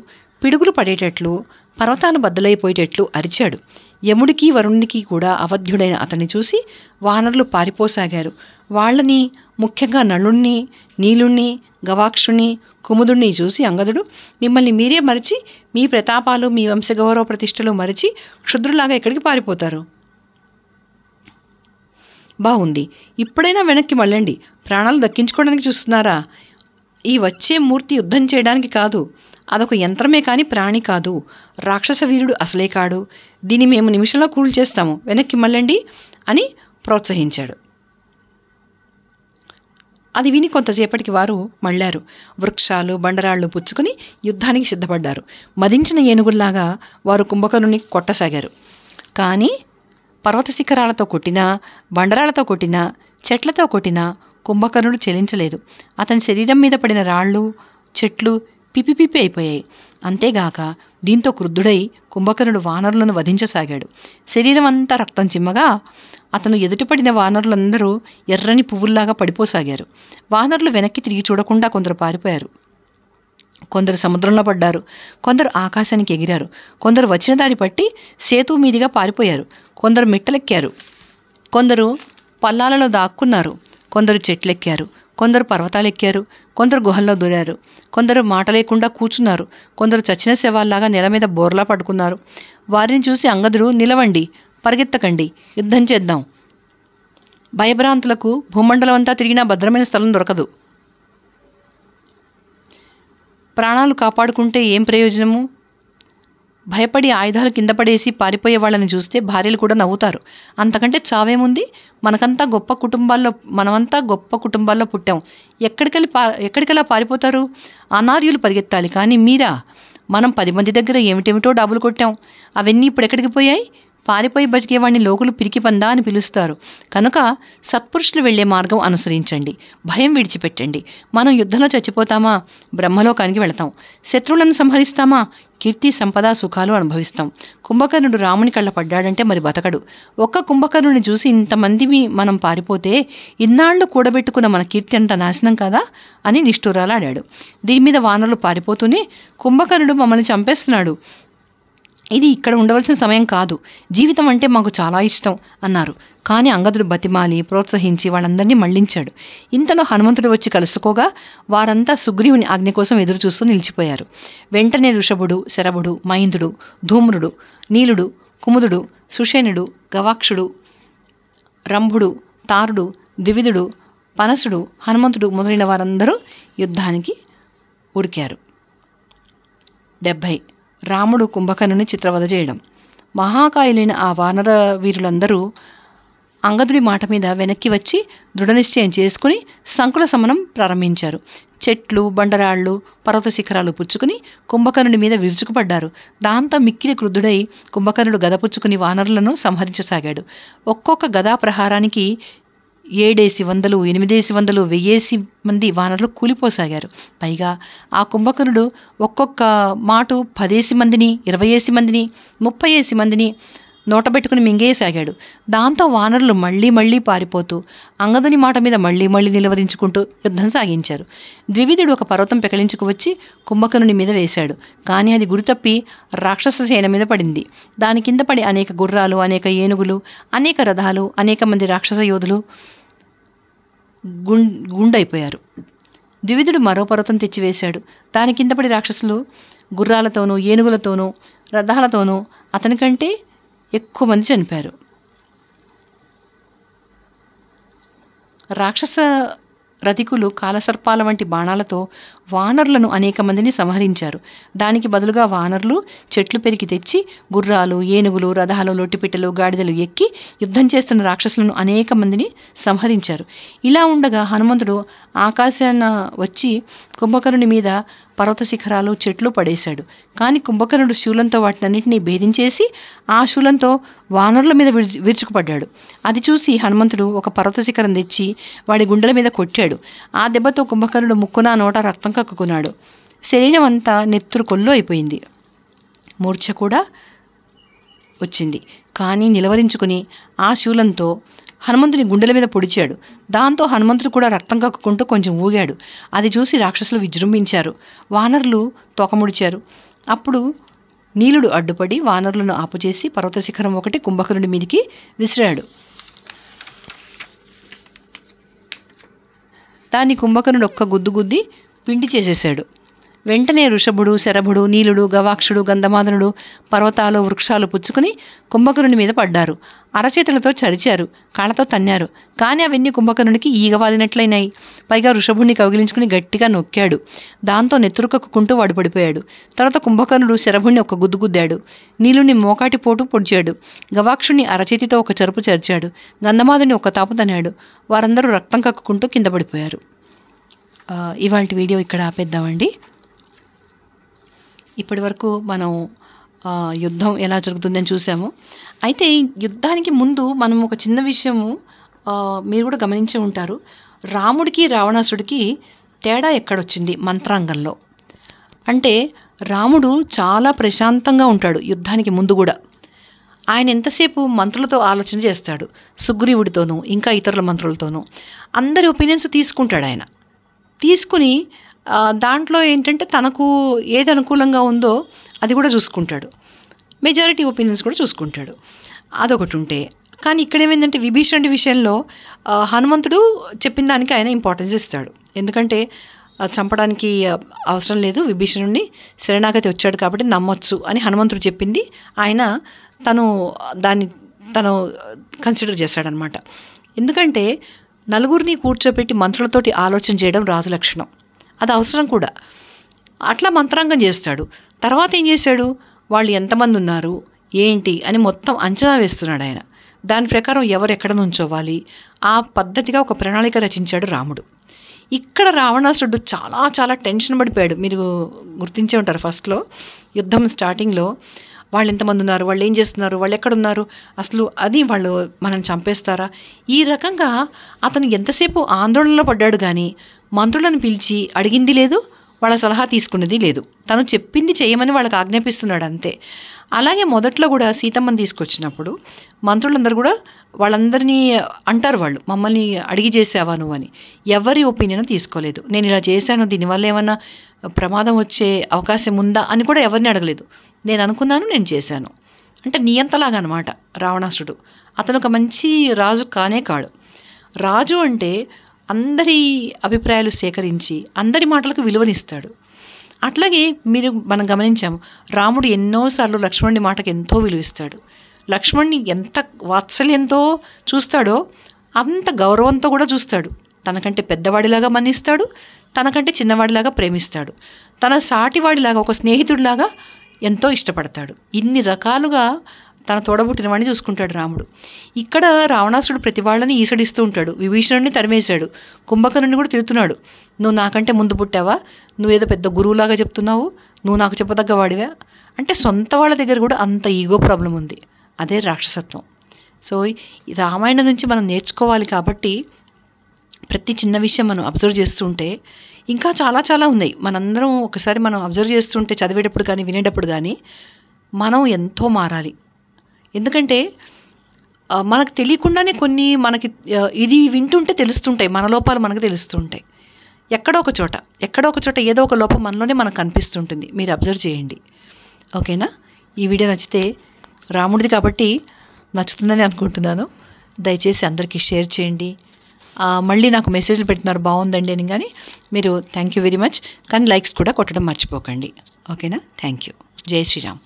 పిడుగులు పడేటట్లు, పర్వతాలు బద్దలైపోయేటట్లు అరిచాడు. యముడికి వరుణునికి కూడా అవధ్యుడైన అతన్ని చూసి వానరులు పారిపోసాగారు. వాళ్ళని, ముఖ్యంగా నలుణ్ణి, నీలుణ్ణి, గవాక్షుణ్ణి, కుముదుణ్ణి చూసి అంగదుడు, మిమ్మల్ని మీరే మరిచి, మీ ప్రతాపాలు, మీ వంశగౌరవ ప్రతిష్టలు మరిచి క్షుద్రులాగా ఎక్కడికి పారిపోతారు? బాగుంది, ఇప్పుడైనా వెనక్కి మళ్ళండి. ప్రాణాలు దక్కించుకోవడానికి చూస్తున్నారా? ఈ వచ్చే మూర్తి యుద్ధం చేయడానికి కాదు, అదొక యంత్రమే కాని ప్రాణి కాదు, రాక్షస వీరుడు అసలే కాడు, దీన్ని మేము నిమిషంలో కూల్చేస్తాము, వెనక్కి మళ్ళండి అని ప్రోత్సహించాడు. అది విని కొంతసేపటికి వారు మళ్ళారు. వృక్షాలు బండరాళ్ళు పుచ్చుకొని యుద్ధానికి సిద్ధపడ్డారు. మదించిన ఏనుగుల్లాగా వారు కుంభకర్ణుని కొట్టసాగారు. కానీ పర్వత శిఖరాలతో కొట్టినా, బండరాళ్లతో కొట్టినా, చెట్లతో కొట్టినా కుంభకర్ణుడు చెలించలేదు. అతని శరీరం మీద పడిన రాళ్ళు చెట్లు పిపి అయిపోయాయి. అంతేగాక దీంతో క్రుద్ధుడై కుంభకర్ణుడు వానరులను వధించసాగాడు. శరీరం అంతా రక్తం చిమ్మగా అతను ఎదుటిపడిన వానరులందరూ ఎర్రని పువ్వుల్లాగా పడిపోసాగారు. వానరులు వెనక్కి తిరిగి చూడకుండా కొందరు పారిపోయారు, కొందరు సముద్రంలో పడ్డారు, కొందరు ఆకాశానికి ఎగిరారు, కొందరు వచ్చిన దారి పట్టి సేతు మీదిగా పారిపోయారు, కొందరు మెట్టలెక్కారు, కొందరు పల్లాలలో దాక్కున్నారు, కొందరు చెట్లెక్కారు, కొందరు పర్వతాలెక్కారు, కొందరు గుహల్లో దూరారు, కొందరు మాట లేకుండా కూర్చున్నారు, కొందరు చచ్చిన శవాల్లాగా నేల మీద బోర్లా పడుకున్నారు. వారిని చూసి అంగదుడు, నిలవండి, పరిగెత్తకండి, యుద్ధం చేద్దాం. భయభ్రాంతులకు భూమండలం అంతా తిరిగినా భద్రమైన స్థలం దొరకదు. ప్రాణాలు కాపాడుకుంటే ఏం ప్రయోజనము? భయపడి ఆయుధాలు కింద పడేసి పారిపోయే వాళ్ళని చూస్తే భార్యలు కూడా నవ్వుతారు. అంతకంటే చావేముంది? మనమంతా గొప్ప కుటుంబాల్లో పుట్టాం. ఎక్కడికెలా పారిపోతారు? అనార్యులు పరిగెత్తాలి, కానీ మీరా? మనం 10 మంది దగ్గర ఏమిటేమిటో డాబులు కొట్టాం. అవన్నీ ఇప్పుడు ఎక్కడికి పోయాయి? పారిపోయి బతికేవాడిని లోకులు పిరికి పందా అని పిలుస్తారు. కనుక సత్పురుషులు వెళ్లే మార్గం అనుసరించండి, భయం విడిచిపెట్టండి. మనం యుద్ధంలో చచ్చిపోతామా? బ్రహ్మలోకానికి వెళతాం. శత్రువులను సంహరిస్తామా? కీర్తి సంపద సుఖాలు అనుభవిస్తాం. కుంభకర్ణుడు రాముని కళ్ళ పడ్డాడంటే మరి బతకడు. ఒక్క కుంభకర్ణుని చూసి ఇంతమంది మనం పారిపోతే ఇన్నాళ్లు కూడబెట్టుకున్న మన కీర్తి అంత నాశనం కదా అని నిష్ఠూరాలాడాడు. దీని మీద వానరులు పారిపోతూనే, కుంభకర్ణుడు మమ్మల్ని చంపేస్తున్నాడు, ఇది ఇక్కడ ఉండవలసిన సమయం కాదు, జీవితం అంటే మాకు చాలా ఇష్టం అన్నారు. కానీ అంగదుడు బతిమాలి ప్రోత్సహించి వాళ్ళందరినీ మళ్లించాడు. ఇంతలో హనుమంతుడు వచ్చి కలుసుకోగా వారంతా సుగ్రీవుని ఆజ్ఞ కోసం ఎదురుచూస్తూ నిలిచిపోయారు. వెంటనే ఋషభుడు, శరభుడు, మహీంద్రుడు, ధూమ్రుడు, నీలుడు, కుముదుడు, సుషేనుడు, గవాక్షుడు, రంభుడు, తారుడు, ద్వివిధుడు, పనసుడు, హనుమంతుడు మొదలైన వారందరూ యుద్ధానికి ఉరికారు. 70. రాముడు కుంభకర్ణుని చిత్రవధ చేయడం. మహాకాయులైన ఆ వానర వీరులందరూ అంగదుడి మాట మీద వెనక్కి వచ్చి దృఢనిశ్చయం చేసుకుని సంకుల సమనం ప్రారంభించారు. చెట్లు బండరాళ్ళు పర్వత శిఖరాలు పుచ్చుకుని కుంభకర్ణుడి మీద విరుచుకుపడ్డారు. దాంతో మిక్కిలి క్రుద్ధుడై కుంభకర్ణుడు గద పుచ్చుకుని వానరులను సంహరించసాగాడు. ఒక్కొక్క గదా ప్రహారానికి 700, 800, 1000 మంది వానరులు కూలిపోసాగారు. పైగా ఆ కుంభకర్ణుడు ఒక్కొక్క మాటు 10 మందిని, 20 మందిని, 30 మందిని నోటబెట్టుకుని మింగేయసాగాడు. దాంతో వానరులు మళ్లీ పారిపోతూ అంగదుని మాట మీద మళ్లీ నిలవరించుకుంటూ యుద్ధం సాగించారు. ద్వివిధుడు ఒక పర్వతం పెకలించుకు వచ్చి కుంభకర్ణుని మీద వేశాడు. కానీ అది గురితప్పి రాక్షస సేన మీద పడింది. దాని కింద పడి అనేక గుర్రాలు, అనేక ఏనుగులు, అనేక రథాలు, అనేక మంది రాక్షస యోధులు గుండైపోయారు. ద్వివిధుడు మరో పర్వతం తెచ్చివేశాడు. దాని కింద పడి రాక్షసులు గుర్రాలతోనూ ఏనుగులతోనూ రథాలతోనూ అతనికంటే ఎక్కువ మంది చనిపోయారు. రాక్షస రతికులు కాలసర్పాల వంటి బాణాలతో వానరులను అనేక మందిని సంహరించారు. దానికి బదులుగా వానరులు చెట్లు పెరికి తెచ్చి గుర్రాలు, ఏనుగులు, రథాలు, లొట్టిపిట్టలు, గాడిదలు ఎక్కి యుద్ధం చేస్తున్న రాక్షసులను అనేక మందిని సంహరించారు. ఇలా ఉండగా హనుమంతుడు ఆకాశాన వచ్చి కుంభకర్ణుని మీద పర్వత శిఖరాలు, చెట్లు పడేశాడు. కానీ కుంభకర్ణుడు శూలంతో వాటినన్నింటినీ భేదించేసి ఆ శూలంతో వానరుల మీద విరుచుకుపడ్డాడు. అది చూసి హనుమంతుడు ఒక పర్వత శిఖరం తెచ్చి వాడి గుండెల మీద కొట్టాడు. ఆ దెబ్బతో కుంభకర్ణుడు ముక్కున నోట రక్తం కక్కుకున్నాడు. శరీరం అంతా నెత్తురు కొల్లు అయిపోయింది. మూర్ఛ కూడా వచ్చింది. కానీ నిలవరించుకుని ఆ శూలంతో హనుమంతుని గుండెల మీద పొడిచాడు. దాంతో హనుమంతుడు కూడా రక్తం కక్కుకుంటూ కొంచెం ఊగాడు. అది చూసి రాక్షసులు విజృంభించారు. వానరులు తోకముడిచారు. అప్పుడు నీలుడు అడ్డుపడి వానరులను ఆపుచేసి పర్వత శిఖరం ఒకటి కుంభకర్ణుడి మీదికి విసిరాడు. దాన్ని కుంభకర్ణుడు ఒక్క గుద్దు గుద్ది పిండి చేసేశాడు. వెంటనే వృషభుడు, శరభుడు, నీలుడు, గవాక్షుడు, గంధమాదనుడు పర్వతాలు, వృక్షాలు పుచ్చుకుని కుంభకర్ణుని మీద పడ్డారు. అరచేతులతో చరిచారు, కాళ్ళతో తన్నారు. కానీ అవన్నీ కుంభకర్ణునికి ఈగవాలినట్లయినాయి. పైగా వృషభుడిని కౌగిలించుకుని గట్టిగా నొక్కాడు. దాంతో నెత్తురు కక్కుకుంటూ వాడు పడిపోయాడు. తర్వాత కుంభకర్ణుడు శరభుడిని ఒక గుద్దు గుద్దాడు. నీలుని మోకాటి పోటు పొడిచాడు. గవాక్షుడిని అరచేతితో ఒక చరుపు చరిచాడు. గంధమాదుని ఒక తాపు తన్నాడు. వారందరూ రక్తం కక్కుకుంటూ కింద పడిపోయారు. ఇవాల్టి వీడియో ఇక్కడ ఆపేద్దామండి. ఇప్పటి వరకు మనం యుద్ధం ఎలా జరుగుతుందని చూసాము. అయితే యుద్ధానికి ముందు మనం ఒక చిన్న విషయము మీరు కూడా గమనించి ఉంటారు. రాముడికి రావణాసుడికి తేడా ఎక్కడొచ్చింది మంత్రాంగంలో అంటే, రాముడు చాలా ప్రశాంతంగా ఉంటాడు యుద్ధానికి ముందు కూడా. ఆయన ఎంతసేపు మంత్రులతో ఆలోచన చేస్తాడు, సుగ్రీవుడితోనూ ఇంకా ఇతరుల మంత్రులతోనూ అందరి ఒపీనియన్స్ తీసుకుంటాడు. ఆయన తీసుకుని దాంట్లో ఏంటంటే తనకు ఏది అనుకూలంగా ఉందో అది కూడా చూసుకుంటాడు, మెజారిటీ ఒపీనియన్స్ కూడా చూసుకుంటాడు. అదొకటి ఉంటే, కానీ ఇక్కడ ఏమైందంటే విభీషణుడి విషయంలో హనుమంతుడు చెప్పిన దానికి ఆయన ఇంపార్టెన్స్ ఇస్తాడు. ఎందుకంటే చంపడానికి అవసరం లేదు, విభీషణుడిని శరణాగతి వచ్చాడు కాబట్టి నమ్మొచ్చు అని హనుమంతుడు చెప్పింది ఆయన తను కన్సిడర్ చేస్తాడనమాట. ఎందుకంటే నలుగురిని కూర్చోపెట్టి మంత్రులతోటి ఆలోచన చేయడం రాజు లక్షణం, అది అవసరం కూడా. అట్లా మంత్రాంగం చేస్తాడు. తర్వాత ఏం చేశాడు, వాళ్ళు ఎంతమంది ఉన్నారు ఏంటి అని మొత్తం అంచనా వేస్తున్నాడు ఆయన. దాని ప్రకారం ఎవరు ఎక్కడ నుంచోవాలి ఆ పద్ధతిగా ఒక ప్రణాళిక రచించాడు రాముడు. ఇక్కడ రావణాసురుడు చాలా చాలా టెన్షన్ పడిపోయాడు. మీరు గుర్తించే ఉంటారు, ఫస్ట్లో యుద్ధం స్టార్టింగ్లో వాళ్ళు ఎంతమంది ఉన్నారు, వాళ్ళు ఏం చేస్తున్నారు, వాళ్ళు ఎక్కడున్నారు, అసలు అది వాళ్ళు మనం చంపేస్తారా, ఈ రకంగా అతను ఎంతసేపు ఆందోళనలో పడ్డాడు. కానీ మంత్రులను పిలిచి అడిగింది లేదు, వాళ్ళ సలహా తీసుకున్నది లేదు. తను చెప్పింది చేయమని వాళ్ళకి ఆజ్ఞాపిస్తున్నాడు అంతే. అలాగే మొదట్లో కూడా సీతమ్మని తీసుకొచ్చినప్పుడు మంత్రులందరూ కూడా వాళ్ళందరినీ అంటారు, వాళ్ళు మమ్మల్ని అడిగి చేసావా నువ్వు అని. ఎవరి ఒపీనియన్ తీసుకోలేదు. నేను ఇలా చేశాను, దీనివల్ల ఏమన్నా ప్రమాదం వచ్చే అవకాశం ఉందా అని కూడా ఎవరిని అడగలేదు. నేను అనుకున్నాను, నేను చేశాను అంటే నియంతలాగా అనమాట రావణాసురుడు. అతను ఒక మంచి రాజు కానే కాడు. రాజు అంటే అందరి అభిప్రాయాలు సేకరించి అందరి మాటలకు విలువనిస్తాడు. అట్లాగే మనం గమనించాము, రాముడు ఎన్నోసార్లు లక్ష్మణుడి మాటకు ఎంతో విలువిస్తాడు. లక్ష్మణ్ణి ఎంత వాత్సల్యంతో చూస్తాడో అంత గౌరవంతో కూడా చూస్తాడు. తనకంటే పెద్దవాడిలాగా మన్నిస్తాడు, తనకంటే చిన్నవాడిలాగా ప్రేమిస్తాడు, తన సాటివాడిలాగా ఒక స్నేహితుడిలాగా ఎంతో ఇష్టపడతాడు. ఇన్ని రకాలుగా తన తోడబుట్టిన వాడిని చూసుకుంటాడు రాముడు. ఇక్కడ రావణాసుడు ప్రతి వాళ్ళని ఈసడిస్తూ ఉంటాడు. విభీషణుడిని తరిమేశాడు, కుంభకర్ణుని కూడా తిడుతున్నాడు. నువ్వు నాకంటే ముందు పుట్టావా, నువ్వేదో పెద్ద గురువులాగా చెప్తున్నావు, నువ్వు నాకు చెప్పదగ్గ వాడివా అంటే సొంత వాళ్ళ దగ్గర కూడా అంత ఈగో ప్రాబ్లం ఉంది. అదే రాక్షసత్వం. సో ఈ రామాయణం నుంచి మనం నేర్చుకోవాలి. కాబట్టి ప్రతి చిన్న విషయం మనం అబ్జర్వ్ చేస్తుంటే ఇంకా చాలా చాలా ఉన్నాయి. మనందరం ఒకసారి మనం అబ్జర్వ్ చేస్తుంటే, చదివేటప్పుడు కానీ వినేటప్పుడు కానీ మనం ఎంతో మారాలి. ఎందుకంటే మనకు తెలియకుండానే కొన్ని మనకి ఇది వింటుంటే తెలుస్తుంటాయి, మన లోపాలు మనకు తెలుస్తుంటాయి. ఎక్కడో ఒక చోట ఏదో ఒక లోపం మనలోనే మనకు కనిపిస్తుంటుంది. మీరు అబ్జర్వ్ చేయండి, ఓకేనా? ఈ వీడియో నచ్చితే, రాముడిది కాబట్టి నచ్చుతుందని అనుకుంటున్నాను, దయచేసి అందరికీ షేర్ చేయండి. మళ్ళీ నాకు మెసేజ్లు పెడుతున్నారు బాగుందండి అని, కానీ మీరు థ్యాంక్ యూ వెరీ మచ్. కానీ లైక్స్ కూడా కొట్టడం మర్చిపోకండి, ఓకేనా? Thank you. జై శ్రీరామ్.